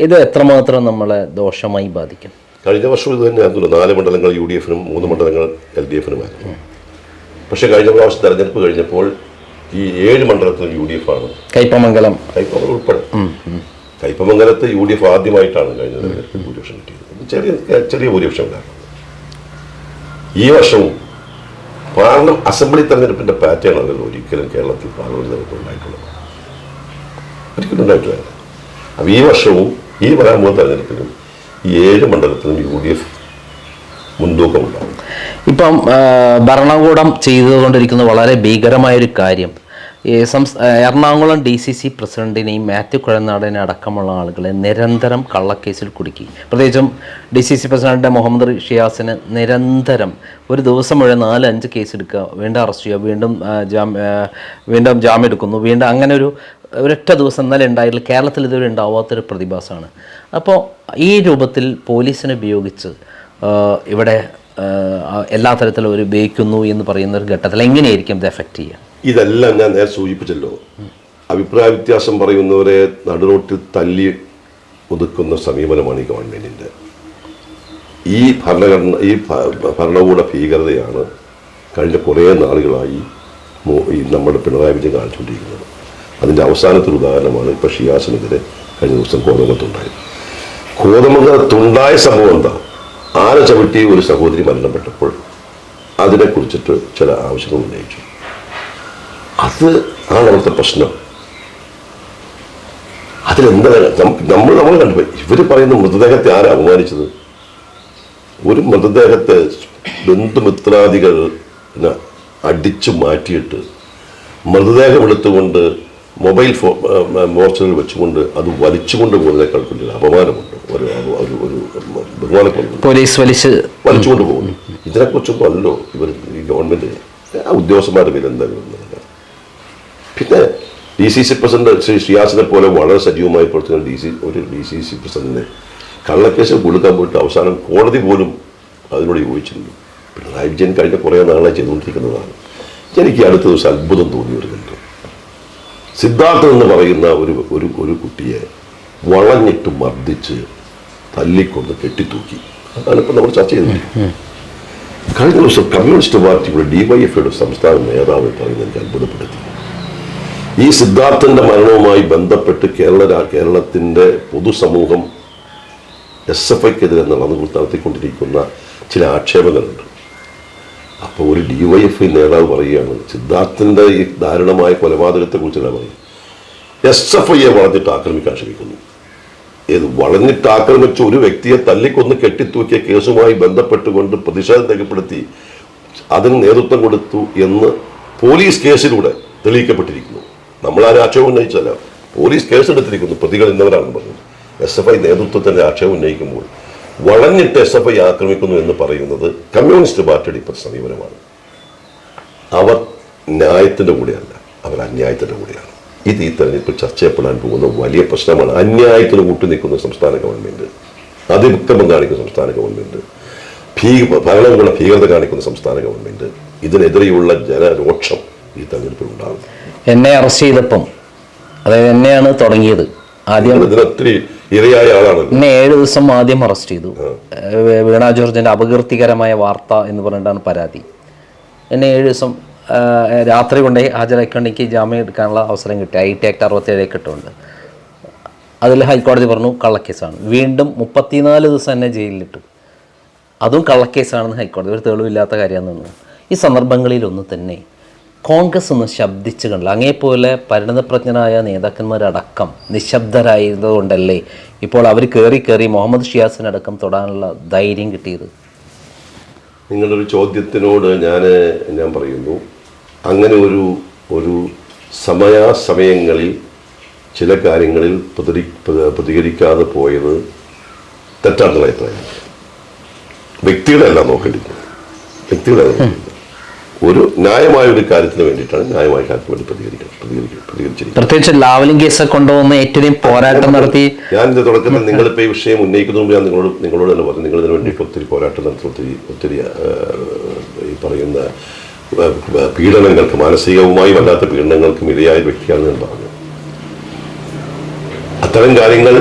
ഇത് എത്രമാത്രം നമ്മളെ ദോഷമായി ബാധിക്കും? കഴിഞ്ഞ വർഷം ഇത് തന്നെയായിരുന്നു. 4 മണ്ഡലങ്ങൾ UDF-നും 3 മണ്ഡലങ്ങൾ LDF-നുമായിരുന്നു. പക്ഷേ കഴിഞ്ഞ പ്രാവശ്യം തെരഞ്ഞെടുപ്പ് കഴിഞ്ഞപ്പോൾ ഈ 7 മണ്ഡലത്തിലും UDF ആണ്. കയ്പമംഗലം ഉൾപ്പെടെ. കയ്പമംഗലത്ത് UDF ആദ്യമായിട്ടാണ് കഴിഞ്ഞ തെരഞ്ഞെടുപ്പിൽ ഭൂരിപക്ഷം കിട്ടിയത്. ചെറിയ ഭൂരിപക്ഷം കാരണം ഈ വർഷവും അസംബ്ലി തെരഞ്ഞെടുപ്പിന്റെ പാറ്റേൺ അതിൽ ഒരിക്കലും കേരളത്തിൽ പാർലമെന്റ് തെരഞ്ഞെടുപ്പ് ഉണ്ടായിട്ടുള്ളത് ഒരിക്കലും ഉണ്ടായിട്ടില്ല. അപ്പം ഈ വർഷവും ഈ വരാൻ പോകുന്ന തെരഞ്ഞെടുപ്പിലും ഈ 7 മണ്ഡലത്തിലും UDF മുൻതൂക്കമുണ്ടാകും. ഇപ്പം ഭരണകൂടം ചെയ്തുകൊണ്ടിരിക്കുന്ന വളരെ ഭീകരമായൊരു കാര്യം, ഈ എറണാകുളം DCC പ്രസിഡന്റിനെയും മാത്യു കുഴൽനാടനെ അടക്കമുള്ള ആളുകളെ നിരന്തരം കള്ളക്കേസിൽ കുടുക്കി. പ്രത്യേകിച്ചും DCC പ്രസിഡന്റ് മുഹമ്മദ് ഷിയാസിന് നിരന്തരം ഒരു ദിവസം മുഴുവൻ 4-5 കേസ് എടുക്കുക, വീണ്ടും അറസ്റ്റ് ചെയ്യുക, വീണ്ടും ജാമ്യം എടുക്കുന്നു, വീണ്ടും അങ്ങനെ ഒരൊറ്റ ദിവസം ഇന്നലെ ഉണ്ടായിട്ടില്ല. കേരളത്തിൽ ഇതുവരെ ഉണ്ടാവാത്തൊരു പ്രതിഭാസമാണ്. അപ്പോൾ ഈ രൂപത്തിൽ പോലീസിനെ ഉപയോഗിച്ച് ഇവിടെ എല്ലാ തരത്തിലും ഒരു ഉപയോഗിക്കുന്നു എന്ന് പറയുന്ന ഒരു ഘട്ടത്തിൽ എങ്ങനെയായിരിക്കും ഇത് എഫക്റ്റ് ചെയ്യുക? ഇതെല്ലാം ഞാൻ നേരെ സൂചിപ്പിച്ചല്ലോ. അഭിപ്രായ വ്യത്യാസം പറയുന്നവരെ നടുറോട്ടിൽ തല്ലി ഒതുക്കുന്ന സമീപനമാണ് ഈ ഗവൺമെന്റിന്റെ. ഈ ഭരണകൂട ഭീകരതയാണ് കഴിഞ്ഞ കുറേ നാളുകളായി നമ്മുടെ പിണറായി വിജയൻ കാണിച്ചുകൊണ്ടിരിക്കുന്നത്. അതിൻ്റെ അവസാനത്തൊരു ഉദാഹരണമാണ് ഇപ്പോൾ ഷിയാസിനെതിരെ കഴിഞ്ഞ ദിവസം കോതമംഗലത്തുണ്ടായത്. കോതമംഗലത്തുണ്ടായ സംഭവം എന്താ? ആന ചവിട്ടി ഒരു സഹോദരി മരണപ്പെട്ടപ്പോൾ അതിനെക്കുറിച്ചിട്ട് ചില ആവശ്യങ്ങൾ ഉന്നയിച്ചു. അത് ആണ് അവിടുത്തെ പ്രശ്നം. അതിലെന്താ നമ്മൾ കണ്ടുപോയി. ഇവർ പറയുന്ന മൃതദേഹത്തെ ആരാ അപമാനിച്ചത്? ഒരു മൃതദേഹത്തെ ബന്ധുമിത്രാദികൾ അടിച്ചു മാറ്റിയിട്ട് മൃതദേഹം എടുത്തുകൊണ്ട് മൊബൈൽ മോർച്ചറിൽ വെച്ചുകൊണ്ട് അത് വലിച്ചുകൊണ്ട് പോകുന്നതിനേക്കാൾ വലിയ അപമാനമുണ്ട്. ഒരു ബഹുമാനക്കുറവ് പോലീസ് വലിച്ചുകൊണ്ട് പോകുന്നു. ഇതിനെക്കുറിച്ചൊന്നും അല്ലല്ലോ ഇവർ ഈ ഗവൺമെന്റ് ഉദ്യോഗസ്ഥന്മാരുടെ പേര് എന്താ വരുന്നത്. പിന്നെ DCC പ്രസിഡന്റ് ശ്രീ ഷിയാസിനെ പോലെ വളരെ സജീവമായി പ്രവർത്തിക്കുന്ന ഒരു DCC പ്രസിഡന്റിനെ കള്ളക്കേസിൽ കൊടുക്കാൻ പോയിട്ട് അവസാനം കോടതി പോലും അതിനോട് യോജിച്ചിരുന്നു. പിണറായി വിജയൻ കഴിഞ്ഞ കുറേ നാളായി ചെയ്തുകൊണ്ടിരിക്കുന്നതാണ്. എനിക്ക് അടുത്ത ദിവസം അത്ഭുതം തോന്നിയ ഒരു കണ്ടു. സിദ്ധാർത്ഥൻ എന്ന് പറയുന്ന ഒരു കുട്ടിയെ വളഞ്ഞിട്ട് മർദ്ദിച്ച് തല്ലിക്കൊന്ന് കെട്ടിത്തൂക്കി. അതാണ് ഇപ്പം നമ്മൾ ചർച്ച ചെയ്തത്. കഴിഞ്ഞ ദിവസം കമ്മ്യൂണിസ്റ്റ് പാർട്ടിയുടെ DYFയുടെ സംസ്ഥാന നേതാവ് പറയുന്നത് എനിക്ക് അത്ഭുതപ്പെടുത്തി. ഈ സിദ്ധാർത്ഥന്റെ മരണവുമായി ബന്ധപ്പെട്ട് കേരളത്തിന്റെ പൊതുസമൂഹം SFIക്കെതിരെ നടത്തിക്കൊണ്ടിരിക്കുന്ന ചില ആക്ഷേപങ്ങളുണ്ട്. അപ്പോൾ ഒരു DYFI നേതാവ് പറയുകയാണ് സിദ്ധാർത്ഥന്റെ ഈ ദാരുണമായ കൊലപാതകത്തെ കുറിച്ചല്ല പറയും. SFIയെ വളഞ്ഞിട്ട് ആക്രമിക്കാൻ ശ്രമിക്കുന്നു. വളഞ്ഞിട്ട് ആക്രമിച്ച ഒരു വ്യക്തിയെ തല്ലിക്കൊന്ന് കെട്ടിത്തൂക്കിയ കേസുമായി ബന്ധപ്പെട്ടുകൊണ്ട് പ്രതിഷേധം രേഖപ്പെടുത്തി അതിന് നേതൃത്വം കൊടുത്തു എന്ന് പോലീസ് കേസിലൂടെ തെളിയിക്കപ്പെട്ടിരിക്കുന്നു. നമ്മളാരും ആക്ഷേപം ഉന്നയിച്ചല്ല, പോലീസ് കേസെടുത്തിരിക്കുന്നു. പ്രതികൾ ഇന്നവരാണെന്ന് പറഞ്ഞു. SFI നേതൃത്വത്തിന്റെ ആക്ഷേപം ഉന്നയിക്കുമ്പോൾ വളഞ്ഞിട്ട് SFI ആക്രമിക്കുന്നു എന്ന് പറയുന്നത് കമ്മ്യൂണിസ്റ്റ് പാർട്ടിയുടെ ഇപ്പോഴത്തെ സമീപനമാണ്. അവർ ന്യായത്തിന്റെ കൂടെയല്ല, അവർ അന്യായത്തിന്റെ കൂടെയാണ്. ഇത് ഈ തെരഞ്ഞെടുപ്പിൽ ചർച്ച ചെയ്യപ്പെടാൻ പോകുന്ന വലിയ പ്രശ്നമാണ്. അന്യായത്തിന് കൂട്ടുനിൽക്കുന്ന സംസ്ഥാന ഗവൺമെന്റ്, അതിക്രമം കാണിക്കുന്ന സംസ്ഥാന ഗവൺമെന്റ്, ഭരണകൂട ഭീകരത കാണിക്കുന്ന സംസ്ഥാന ഗവൺമെന്റ്, ഇതിനെതിരെയുള്ള ജനരോക്ഷം ഈ തെരഞ്ഞെടുപ്പിൽ ഉണ്ടാകും. എന്നെ അറസ്റ്റ് ചെയ്തപ്പം, അതായത് എന്നെയാണ് തുടങ്ങിയത്. ആദ്യം ഇതിനൊത്തിരി ഇരയായ ആളാണ്. എന്നെ 7 ദിവസം ആദ്യം അറസ്റ്റ് ചെയ്തു. വീണ ജോർജിന്റെ അപകീർത്തികരമായ വാർത്ത എന്ന് പറഞ്ഞിട്ടാണ് പരാതി. എന്നെ 7 ദിവസം രാത്രി കൊണ്ടേ ഹാജരാക്കിക്കൊണ്ട് എനിക്ക് ജാമ്യം എടുക്കാനുള്ള അവസരം കിട്ടി. IT ആക്ട് 67 കിട്ടുന്നുണ്ട്. അതിൽ ഹൈക്കോടതി പറഞ്ഞു കള്ളക്കേസാണ്. വീണ്ടും 34 ദിവസം എന്നെ ജയിലിലിട്ടു. അതും കള്ളക്കേസാണെന്ന് ഹൈക്കോടതി, ഒരു തെളിവില്ലാത്ത കാര്യമാണെന്ന്. ഈ സന്ദർഭങ്ങളിലൊന്നും തന്നെ കോൺഗ്രസ് ഒന്ന് ശബ്ദിച്ചു കണ്ടില്ല. അങ്ങേപോലെ പരിണതപ്രജ്ഞനായ നേതാക്കന്മാരടക്കം നിശബ്ദരായതുകൊണ്ടല്ലേ ഇപ്പോൾ അവർ കയറി മുഹമ്മദ് ഷിയാസിനടക്കം തൊടാനുള്ള ധൈര്യം കിട്ടിയത്? നിങ്ങളുടെ ഒരു ചോദ്യത്തിനോട് ഞാൻ പറയുന്നു, അങ്ങനെ ഒരു സമയാസമയങ്ങളിൽ ചില കാര്യങ്ങളിൽ പ്രതികരിക്കാതെ പോയത് തെറ്റാണെന്നുള്ള അഭിപ്രായം. വ്യക്തികളെ അല്ല നോക്കേണ്ടിയിരുന്നത്. വ്യക്തികളെ ഒരു ന്യായമായ ഒരു കാര്യത്തിന് വേണ്ടിയിട്ടാണ് ന്യായമായ കാര്യത്തിന് വേണ്ടി പ്രതികരിച്ചിരിക്കുന്നത്. പ്രത്യേകിച്ച് ലാവലിംഗ് കേസ് കൊണ്ടുവന്ന് ഏറ്റവും പോരാട്ടം നടത്തി. ഞാൻ ഇതിന്റെ തുടക്കത്തിൽ നിങ്ങളിപ്പോൾ ഈ വിഷയം ഉന്നയിക്കുന്ന മുമ്പ് ഞാൻ നിങ്ങളോട് തന്നെ പറഞ്ഞു, നിങ്ങൾ ഇതിനു വേണ്ടി ഒത്തിരി പോരാട്ടം നടത്തി, ഒത്തിരി ഈ പറയുന്ന പീഡനങ്ങൾക്ക്, മാനസികവുമായി വല്ലാത്ത പീഡനങ്ങൾക്കും ഇരയായ വ്യക്തിയാണ് ഞാൻ പറഞ്ഞു. അത്തരം കാര്യങ്ങൾ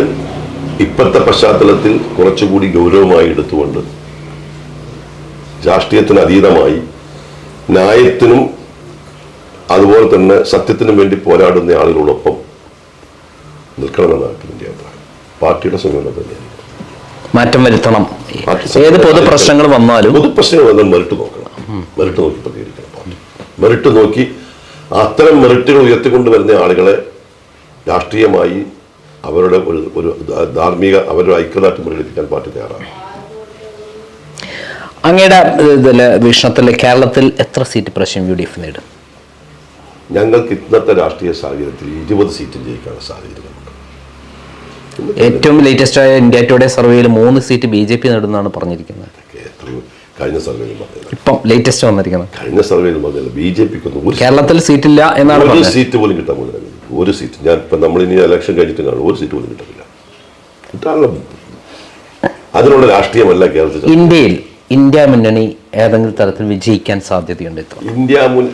ഇപ്പോഴത്തെ പശ്ചാത്തലത്തിൽ കുറച്ചുകൂടി ഗൗരവമായി എടുത്തുകൊണ്ട് രാഷ്ട്രീയത്തിന് അതീതമായി ന്യായത്തിനും അതുപോലെ തന്നെ സത്യത്തിനും വേണ്ടി പോരാടുന്ന ആളുകളോടൊപ്പം നിൽക്കണമെന്നാണ് എൻ്റെ അഭിപ്രായം. പാർട്ടിയുടെ സമീപനം തന്നെയാണ്. മാറ്റം വരുത്തണം. ഏത് പൊതു പ്രശ്നങ്ങൾ വന്നാലും മെറിറ്റ് നോക്കണം, മെറിറ്റ് നോക്കി പ്രതികരിക്കണം. പാർട്ടി മെറിറ്റ് നോക്കി അത്തരം മെറിറ്റുകൾ ഉയർത്തിക്കൊണ്ടുവരുന്ന ആളുകളെ രാഷ്ട്രീയമായി അവരുടെ ഒരു ധാർമ്മിക അവരുടെ ഐക്യദാർഢ്യം പ്രകടിപ്പിക്കാൻ പാർട്ടി തയ്യാറാണ്. അങ്ങയുടെ ഇതിലെ വീക്ഷണത്തിൽ കേരളത്തിൽ എത്ര സീറ്റ് പ്രാവശ്യം UDF നേടും? ഞങ്ങൾക്ക് ഇന്നത്തെ രാഷ്ട്രീയ സാഹചര്യത്തിൽ 20 സീറ്റ് ജയിക്കാനുള്ള സാഹചര്യങ്ങളുണ്ട്. ഏറ്റവും ലേറ്റസ്റ്റ് ആയ ഇന്ത്യ ടുഡേ സർവേയിൽ 3 സീറ്റ് BJP നേടുന്നതാണ് പറഞ്ഞിരിക്കുന്നത്. കഴിഞ്ഞ സർവേയിൽ പറഞ്ഞത്, ഇപ്പം ലേറ്റസ്റ്റ് വന്നിരിക്കുന്നത് കഴിഞ്ഞ സർവേയിൽ പറഞ്ഞത് BJPക്ക് കേരളത്തിൽ സീറ്റില്ല എന്നാണ്. ഒരു സീറ്റ് പോലും കിട്ടാൻ പോകുന്നില്ല. ഒരു സീറ്റ് ഞാൻ ഇപ്പം നമ്മളിനി ഇലക്ഷൻ കഴിഞ്ഞിട്ട് കാണും, ഒരു സീറ്റ് പോലും കിട്ടില്ല. കിട്ടാനുള്ള അതിനുള്ള രാഷ്ട്രീയമല്ല കേരളത്തിൽ. ഇന്ത്യ മുന്നണി ഏതെങ്കിലും തരത്തിൽ വിജയിക്കാൻ സാധ്യതയുണ്ട്?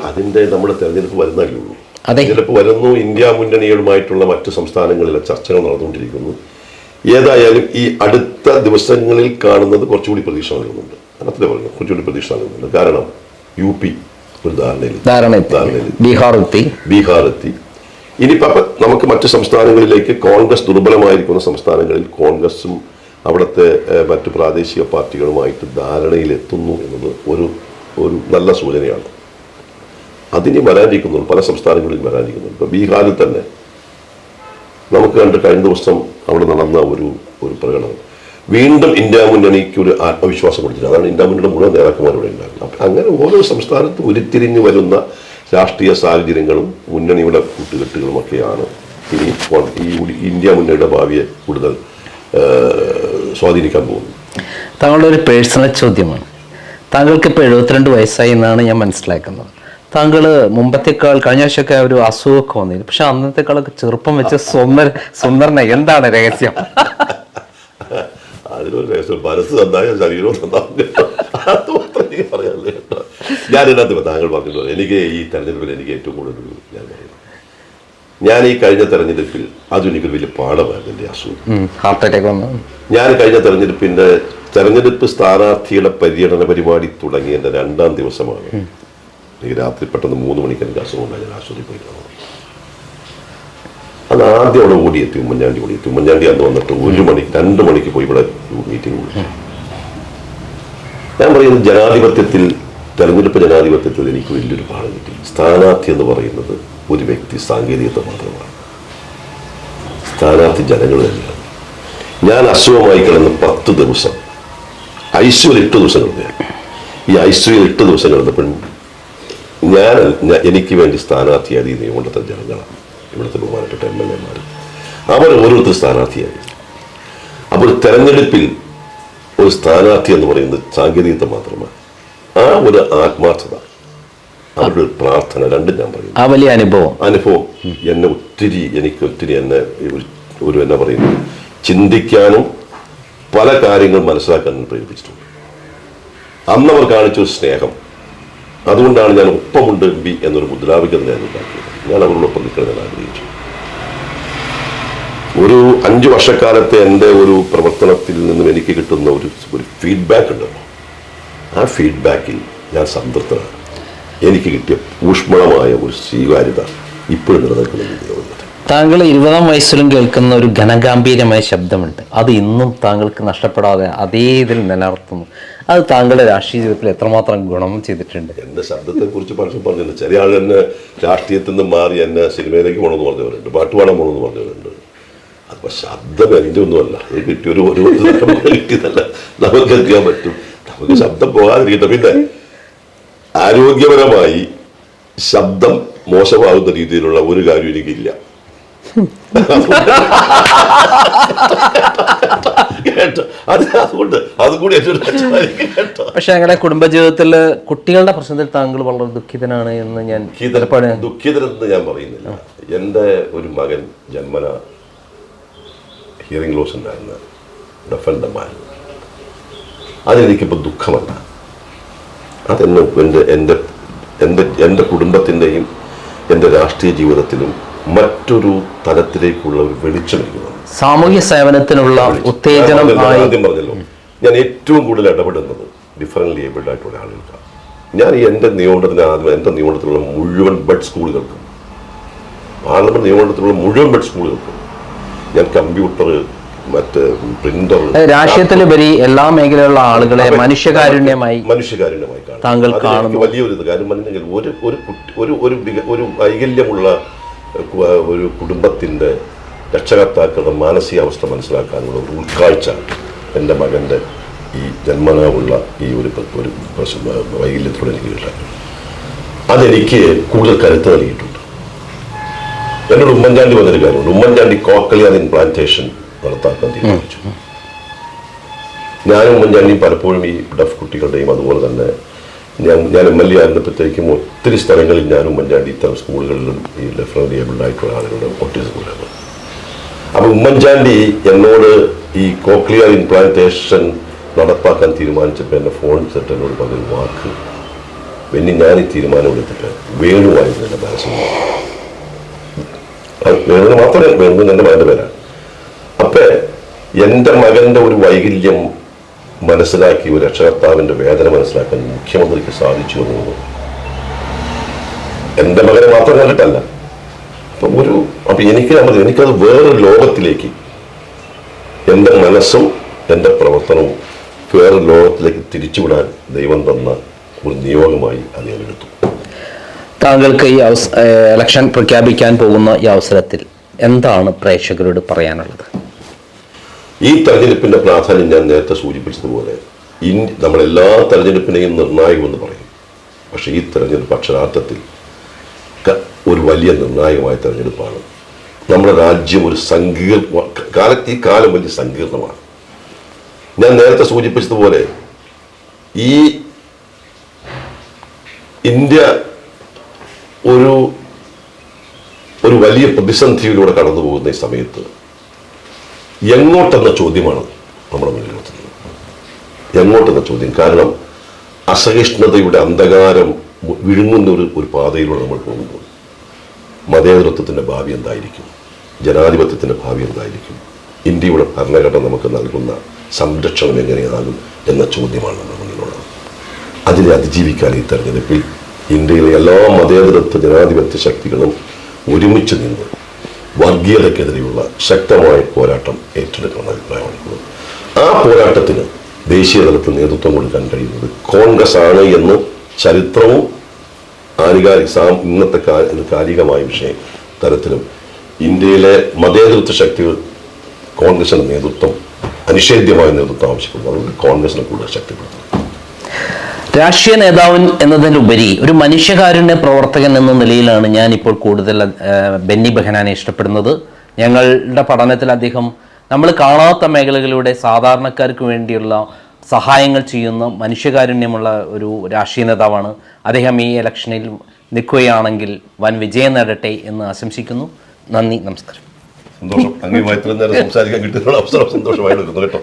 അതിന്റെ നമ്മുടെ തെരഞ്ഞെടുപ്പ് വരുന്നല്ലേ ഉള്ളൂ. തെരഞ്ഞെടുപ്പ് വരുന്നു. ഇന്ത്യ മുന്നണികളുമായിട്ടുള്ള മറ്റു സംസ്ഥാനങ്ങളിലെ ചർച്ചകൾ നടന്നുകൊണ്ടിരിക്കുന്നു. ഏതായാലും ഈ അടുത്ത ദിവസങ്ങളിൽ കാണുന്നത് കുറച്ചുകൂടി പ്രതീക്ഷ നൽകുന്നുണ്ട്. അത്രേ പറഞ്ഞു, കുറച്ചുകൂടി പ്രതീക്ഷ നൽകുന്നുണ്ട്. കാരണം UP ഒരു ധാരണയിൽ ബീഹാർ എത്തി. ഇനിയിപ്പോൾ നമുക്ക് മറ്റു സംസ്ഥാനങ്ങളിലേക്ക് കോൺഗ്രസ് ദുർബലമായിരിക്കുന്ന സംസ്ഥാനങ്ങളിൽ കോൺഗ്രസും അവിടുത്തെ മറ്റു പ്രാദേശിക പാർട്ടികളുമായിട്ട് ധാരണയിലെത്തുന്നു എന്നത് ഒരു നല്ല സൂചനയാണ്. അതിനി വരാനിരിക്കുന്നു, പല സംസ്ഥാനങ്ങളിലും വരാനിരിക്കുന്നു. ഇപ്പോൾ ബീഹാറിൽ തന്നെ നമുക്ക് കഴിഞ്ഞ ദിവസം അവിടെ നടന്ന ഒരു പ്രകടനം വീണ്ടും ഇന്ത്യ മുന്നണിക്ക് ഒരു ആത്മവിശ്വാസം കൊടുത്തില്ല. അതാണ് ഇന്ത്യ മുന്നണിയുടെ മുഴുവൻ നേതാക്കന്മാർ ഇവിടെ ഉണ്ടായിരുന്നു. അപ്പം അങ്ങനെ ഓരോ സംസ്ഥാനത്തും ഉരുത്തിരിഞ്ഞു വരുന്ന രാഷ്ട്രീയ സാഹചര്യങ്ങളും മുന്നണിയുടെ കൂട്ടുകെട്ടുകളുമൊക്കെയാണ് ഇനി ഈ ഇന്ത്യ മുന്നണിയുടെ ഭാവിയെ കൂടുതൽ സ്വാധീനിക്കാൻ പോകുന്നു. താങ്കളുടെ ഒരു പേഴ്സണൽ ചോദ്യമാണ്. താങ്കൾക്ക് ഇപ്പോൾ 72 വയസ്സായി എന്നാണ് ഞാൻ മനസ്സിലാക്കുന്നത്. താങ്കൾ മുമ്പത്തേക്കാൾ കഴിഞ്ഞ വർഷമൊക്കെ ഒരു അസുഖമൊക്കെ വന്നിരുന്നു, പക്ഷെ അന്നത്തേക്കാളൊക്കെ ചെറുപ്പം വെച്ച് സുന്ദരന. എന്താണ് രഹസ്യം? അതിനൊരു രഹസ്യം, മനസ്സ് നന്നായ ശരീരവും നന്നാവുക പറയാല്ലേ. ഞാനിതിനകത്ത് താങ്കൾ പറഞ്ഞിട്ടുള്ളൂ, എനിക്ക് ഈ തെരഞ്ഞെടുപ്പിൽ എനിക്ക് ഏറ്റവും കൂടുതൽ ഞാൻ പറയുന്നു, ഞാൻ ഈ കഴിഞ്ഞ തെരഞ്ഞെടുപ്പിൽ അതെനിക്കൊരു വലിയ പാഠമായിരുന്നു. എൻ്റെ അസുഖം ഹാർട്ട് അറ്റാക്ക് വന്നു. ഞാൻ കഴിഞ്ഞ തെരഞ്ഞെടുപ്പ് സ്ഥാനാർത്ഥിയുടെ പര്യടന പരിപാടി തുടങ്ങി എൻ്റെ 2ാം ദിവസമാണ് എനിക്ക് രാത്രി പെട്ടെന്ന് 3 മണിക്ക് എനിക്ക് അസുഖം ഉണ്ടായി. ഞാൻ ആശുപത്രിയിൽ പോയി കാണും. അത് ആദ്യം അവിടെ ഓടിയെത്തി, ഉമ്മൻചാണ്ടി അന്ന് വന്നിട്ട് 2 മണിക്ക് പോയി ഇവിടെ മീറ്റിംഗ് വിളിച്ചു. ഞാൻ പറയുന്നത് തെരഞ്ഞെടുപ്പ് ജനാധിപത്യത്തിൽ എനിക്ക് വലിയൊരു പാഠം കിട്ടി. സ്ഥാനാർത്ഥി എന്ന് പറയുന്നത് ഒരു വ്യക്തി സാങ്കേതികത മാത്രമാണ്. സ്ഥാനാർത്ഥി ജനങ്ങൾ തന്നെയാണ്. ഞാൻ അസുഖമായി കിടന്ന് 10 ദിവസം ICUവിൽ 8 ദിവസം കിടന്നു. ഈ ICUവിൽ 8 ദിവസം കിടന്നപ്പോഴും എനിക്ക് വേണ്ടി സ്ഥാനാർത്ഥിയായി നിയമത്തെ ജനങ്ങളാണ്, ഇവിടുത്തെ ബഹുമാനപ്പെട്ട MLA-മാർ. അവർ ഓരോരുത്തർ സ്ഥാനാർത്ഥിയായി. അപ്പോൾ തെരഞ്ഞെടുപ്പിൽ ഒരു സ്ഥാനാർത്ഥി എന്ന് പറയുന്നത് സാങ്കേതികത മാത്രമാണ്. ആ ഒരു ആത്മാർത്ഥത, അവരുടെ ഒരു പ്രാർത്ഥന, രണ്ടും ഞാൻ പറയുന്നു. ആ വലിയ അനുഭവം എനിക്ക് ഒത്തിരി എന്നെ എന്നാ പറയുന്നത് ചിന്തിക്കാനും പല കാര്യങ്ങൾ മനസ്സിലാക്കാനും പ്രേരിപ്പിച്ചിട്ടുണ്ട്. അന്നവർ കാണിച്ചൊരു സ്നേഹം, അതുകൊണ്ടാണ് ഞാൻ ഒപ്പമുണ്ട് MB എന്നൊരു മുദ്രാവാക്യം ഞാൻ ഉണ്ടാക്കിയത്. ഞാൻ അവരോടൊപ്പം നിൽക്കണം ഞാൻ ആഗ്രഹിച്ചു. ഒരു 5 വർഷക്കാലത്തെ എൻ്റെ ഒരു പ്രവർത്തനത്തിൽ നിന്നും എനിക്ക് കിട്ടുന്ന ഒരു ഫീഡ്ബാക്ക് ഉണ്ടല്ലോ, ആ ഫീഡ്ബാക്കിൽ ഞാൻ സംതൃപ്തനാണ്. എനിക്ക് കിട്ടിയ ഊഷ്മളമായ ഒരു സ്വീകാര്യത ഇപ്പോഴും നിലനിൽക്കുന്നുണ്ട്. താങ്കൾ 20-ാം വയസ്സിലും കേൾക്കുന്ന ഒരു ഘനഗാംഭീര്യമായ ശബ്ദമുണ്ട്. അത് ഇന്നും താങ്കൾക്ക് നഷ്ടപ്പെടാതെ അതേ ഇതിൽ നിലനിർത്തുന്നു. അത് താങ്കളുടെ രാഷ്ട്രീയ ജീവിതത്തിൽ എത്രമാത്രം ഗുണം ചെയ്തിട്ടുണ്ട്? എൻ്റെ ശബ്ദത്തെ കുറിച്ച് പലരും പറഞ്ഞിട്ടുണ്ട്. ചെറിയ ആൾ എന്നെ രാഷ്ട്രീയത്തിൽ നിന്ന് മാറി എന്നെ സിനിമയിലേക്ക് പോകണമെന്ന് പറഞ്ഞവരുണ്ട്, പാട്ട് പാടാൻ പോകണമെന്ന് പറഞ്ഞവരുണ്ട്. അപ്പോൾ ശബ്ദം എൻ്റെ ഒന്നുമല്ല, കിട്ടിയൊരു കിട്ടിയതല്ല, നമുക്ക് എത്തിയാൻ പറ്റും. നമുക്ക് ശബ്ദം പോകാതിരിക്കട്ടെ. പിന്നെ ആരോഗ്യപരമായി ശബ്ദം മോശമാകുന്ന രീതിയിലുള്ള ഒരു കാര്യം എനിക്കില്ല. അതുകൂടി എന്നോട് അച്ഛനായിരിക്കും കേട്ടോ. പക്ഷെ ഞങ്ങളുടെ കുടുംബജീവിതത്തിൽ കുട്ടികളുടെ പ്രശ്നത്തിൽ താങ്കൾ വളരെ ദുഃഖിതനാണ് എന്ന് ഞാൻ ദുഃഖിതരെന്ന് ഞാൻ പറയുന്നില്ല. എൻ്റെ ഒരു മകൻ ജന്മന ഹിയറിംഗ് ലോസ് ഉണ്ടായിരുന്ന ഡെഫൻഡർമാർ, അതെനിക്കിപ്പോൾ ദുഃഖമല്ല. അതെന്നെ എൻ്റെ കുടുംബത്തിൻ്റെയും എൻ്റെ രാഷ്ട്രീയ ജീവിതത്തിലും മറ്റൊരു തലത്തിലേക്കുള്ള ഒരു വെളിച്ചം എനിക്ക് തന്നു. സാമൂഹ്യ സേവനത്തിനുള്ള ഉത്തേജനം. ആദ്യം പറഞ്ഞല്ലോ, ഞാൻ ഏറ്റവും കൂടുതൽ ഇടപെടുന്നത് ഡിഫറൻ്റ്ലി ഏബിൾഡ് ആയിട്ടുള്ള ആളുകൾക്കാണ്. ഞാൻ എൻ്റെ നിയമനത്തിലുള്ള മുഴുവൻ ബെഡ് സ്കൂളുകൾക്കും, പാർലമെന്റ് നിയമനത്തിലുള്ള മുഴുവൻ ബെഡ് സ്കൂളുകൾക്കും ഞാൻ കമ്പ്യൂട്ടർ, മറ്റ് പ്രിന്റർ, രാഷ്ട്രീയത്തിലുപരി എല്ലാ മേഖലയിലുള്ള ആളുകളെ മനുഷ്യകാരുണ്യമായി താങ്കൾ കാണുന്നു. വലിയൊരു കാര്യം പറഞ്ഞെങ്കിൽ ഒരു വൈകല്യമുള്ള ഒരു കുടുംബത്തിന്റെ രക്ഷകർത്താക്കളുടെ മാനസികാവസ്ഥ മനസ്സിലാക്കാനുള്ള ഒരു ഉൾക്കാഴ്ച എൻ്റെ മകൻ്റെ ഈ ജന്മനാവുള്ള ഈ ഒരു വൈകല്യത്തോടെ എനിക്ക് കിട്ടാൻ, അതെനിക്ക് കൂടുതൽ കരുത്ത് നൽകിയിട്ടുണ്ട്. എന്നോട് ഉമ്മൻചാണ്ടി വന്നൊരു കാര്യമുണ്ട്. ഉമ്മൻചാണ്ടി കോക്ലിയർ ഇംപ്ലാന്റേഷൻ നടത്താക്കാൻ തീരുമാനിച്ചു. ഞാനും ഉമ്മൻചാണ്ടിയും പലപ്പോഴും ഈ ഡഫ് കുട്ടികളുടെയും അതുപോലെ തന്നെ ഞാൻ MLA ആയിരുന്നപ്പോഴത്തേക്കും ഒത്തിരി സ്ഥലങ്ങളിൽ ഞാനും ഉമ്മൻചാണ്ടി ഇത്തരം സ്കൂളുകളിലും ഈ ഡിഫറൻ്റ് ഏബിൾഡ് ആയിട്ടുള്ള ആളുകളുടെ ഓട്ടിസം സ്കൂളുകളിലും. അപ്പോൾ ഉമ്മൻചാണ്ടി എന്നോട് ഈ കോക്ലിയർ ഇംപ്ലാന്റേഷൻ നടപ്പാക്കാൻ തീരുമാനിച്ചപ്പോൾ എൻ്റെ ഫോൺ സെറ്റ് എന്നോട് പറഞ്ഞൊരു വാക്ക്, പിന്നെ ഞാൻ ഈ തീരുമാനം എടുത്തിട്ട് വേണുവായിരുന്നു എൻ്റെ മനസ്സിൽ. വേണു മാത്രമേ, വേണു എൻ്റെ മകൻ്റെ പേരാണ്. അപ്പൊ എൻ്റെ മകന്റെ ഒരു വൈകല്യം മനസ്സിലാക്കി, ഒരു രക്ഷകർത്താവിന്റെ വേദന മനസ്സിലാക്കാൻ മുഖ്യമന്ത്രിക്ക് സാധിച്ചു എന്നുള്ളത് എൻ്റെ മകനെ മാത്രം കണ്ടിട്ടല്ല. അപ്പൊ എനിക്കത് വേറൊരു ലോകത്തിലേക്ക്, എൻ്റെ മനസ്സും എൻ്റെ പ്രവർത്തനവും വേറൊരു ലോകത്തിലേക്ക് തിരിച്ചുവിടാൻ ദൈവം തന്ന ഒരു നിയോഗമായി അത് ഞാൻ എടുത്തു. താങ്കൾക്ക് ഈ ഇലക്ഷൻ പ്രഖ്യാപിക്കാൻ പോകുന്ന ഈ അവസരത്തിൽ എന്താണ് പ്രേക്ഷകരോട് പറയാനുള്ളത്? ഈ തെരഞ്ഞെടുപ്പിന്റെ പ്രാധാന്യം ഞാൻ നേരത്തെ സൂചിപ്പിച്ചതുപോലെ നമ്മളെല്ലാ തെരഞ്ഞെടുപ്പിനെയും നിർണായകമെന്ന് പറയും. പക്ഷേ ഈ തെരഞ്ഞെടുപ്പ് അക്ഷരാർത്ഥത്തിൽ ഒരു വലിയ നിർണായകമായ തെരഞ്ഞെടുപ്പാണ്. നമ്മുടെ രാജ്യം ഒരു ഈ കാലം വലിയ സങ്കീർണമാണ്. ഞാൻ നേരത്തെ സൂചിപ്പിച്ചതുപോലെ ഈ ഇന്ത്യ ഒരു വലിയ പ്രതിസന്ധിയിലൂടെ കടന്നു പോകുന്ന ഈ സമയത്ത് എങ്ങോട്ടെന്ന ചോദ്യമാണ് നമ്മുടെ മുന്നിൽ വെക്കുന്നത്. എങ്ങോട്ടെന്ന ചോദ്യം. കാരണം അസഹിഷ്ണുതയുടെ അന്ധകാരം വിഴുങ്ങുന്ന ഒരു പാതയിലൂടെ നമ്മൾ പോകുമ്പോൾ മതേതരത്വത്തിൻ്റെ ഭാവി എന്തായിരിക്കും, ജനാധിപത്യത്തിൻ്റെ ഭാവി എന്തായിരിക്കും, ഇന്ത്യയുടെ ഭരണഘടന നമുക്ക് നൽകുന്ന സംരക്ഷണം എങ്ങനെയാകും എന്ന ചോദ്യമാണ് നമ്മുടെ മുന്നിലുള്ളത്. അതിനെ അതിജീവിക്കാൻ ഈ തെരഞ്ഞെടുപ്പിൽ ഇന്ത്യയിലെ എല്ലാ മതേതരത്വ ജനാധിപത്യ ശക്തികളും ഒരുമിച്ച് നിന്ന് വർഗീയതയ്ക്കെതിരെയുള്ള ശക്തമായ പോരാട്ടം ഏറ്റെടുക്കണമെന്ന അഭിപ്രായമാണ്. ആ പോരാട്ടത്തിന് ദേശീയ തലത്തിൽ നേതൃത്വം കൊടുക്കാൻ കഴിയുന്നത് കോൺഗ്രസ് ആണ് എന്ന് ചരിത്രവും ഇന്നത്തെ കാലികമായ തരത്തിലും ഇന്ത്യയിലെ മതേതരത്വ ശക്തികൾ കോൺഗ്രസിന്റെ നേതൃത്വം, അനിഷേധ്യമായ നേതൃത്വം ആവശ്യപ്പെടുന്നു. അതുകൊണ്ട് കോൺഗ്രസിനെ കൂടുതൽ ശക്തിപ്പെടുത്തുന്നു. രാഷ്ട്രീയ നേതാവൻ എന്നതിലുപരി ഒരു മനുഷ്യകാരുണ്യ പ്രവർത്തകൻ എന്ന നിലയിലാണ് ഞാനിപ്പോൾ കൂടുതൽ ബെന്നി ബെഹനാനെ ഇഷ്ടപ്പെടുന്നത്. ഞങ്ങളുടെ പഠനത്തിൽ അദ്ദേഹം നമ്മൾ കാണാത്ത മേഖലകളിലൂടെ സാധാരണക്കാർക്ക് വേണ്ടിയുള്ള സഹായങ്ങൾ ചെയ്യുന്ന മനുഷ്യകാരുണ്യമുള്ള ഒരു രാഷ്ട്രീയ നേതാവാണ്. അദ്ദേഹം ഈ ഇലക്ഷനിൽ നിൽക്കുകയാണെങ്കിൽ വൻ വിജയം നേടട്ടെ എന്ന് ആശംസിക്കുന്നു. നന്ദി, നമസ്കാരം. സന്തോഷം. അങ്ങനെയുമായി സംസാരിക്കാൻ കിട്ടുന്ന അവസരം സന്തോഷമായിരുന്നു കേട്ടോ.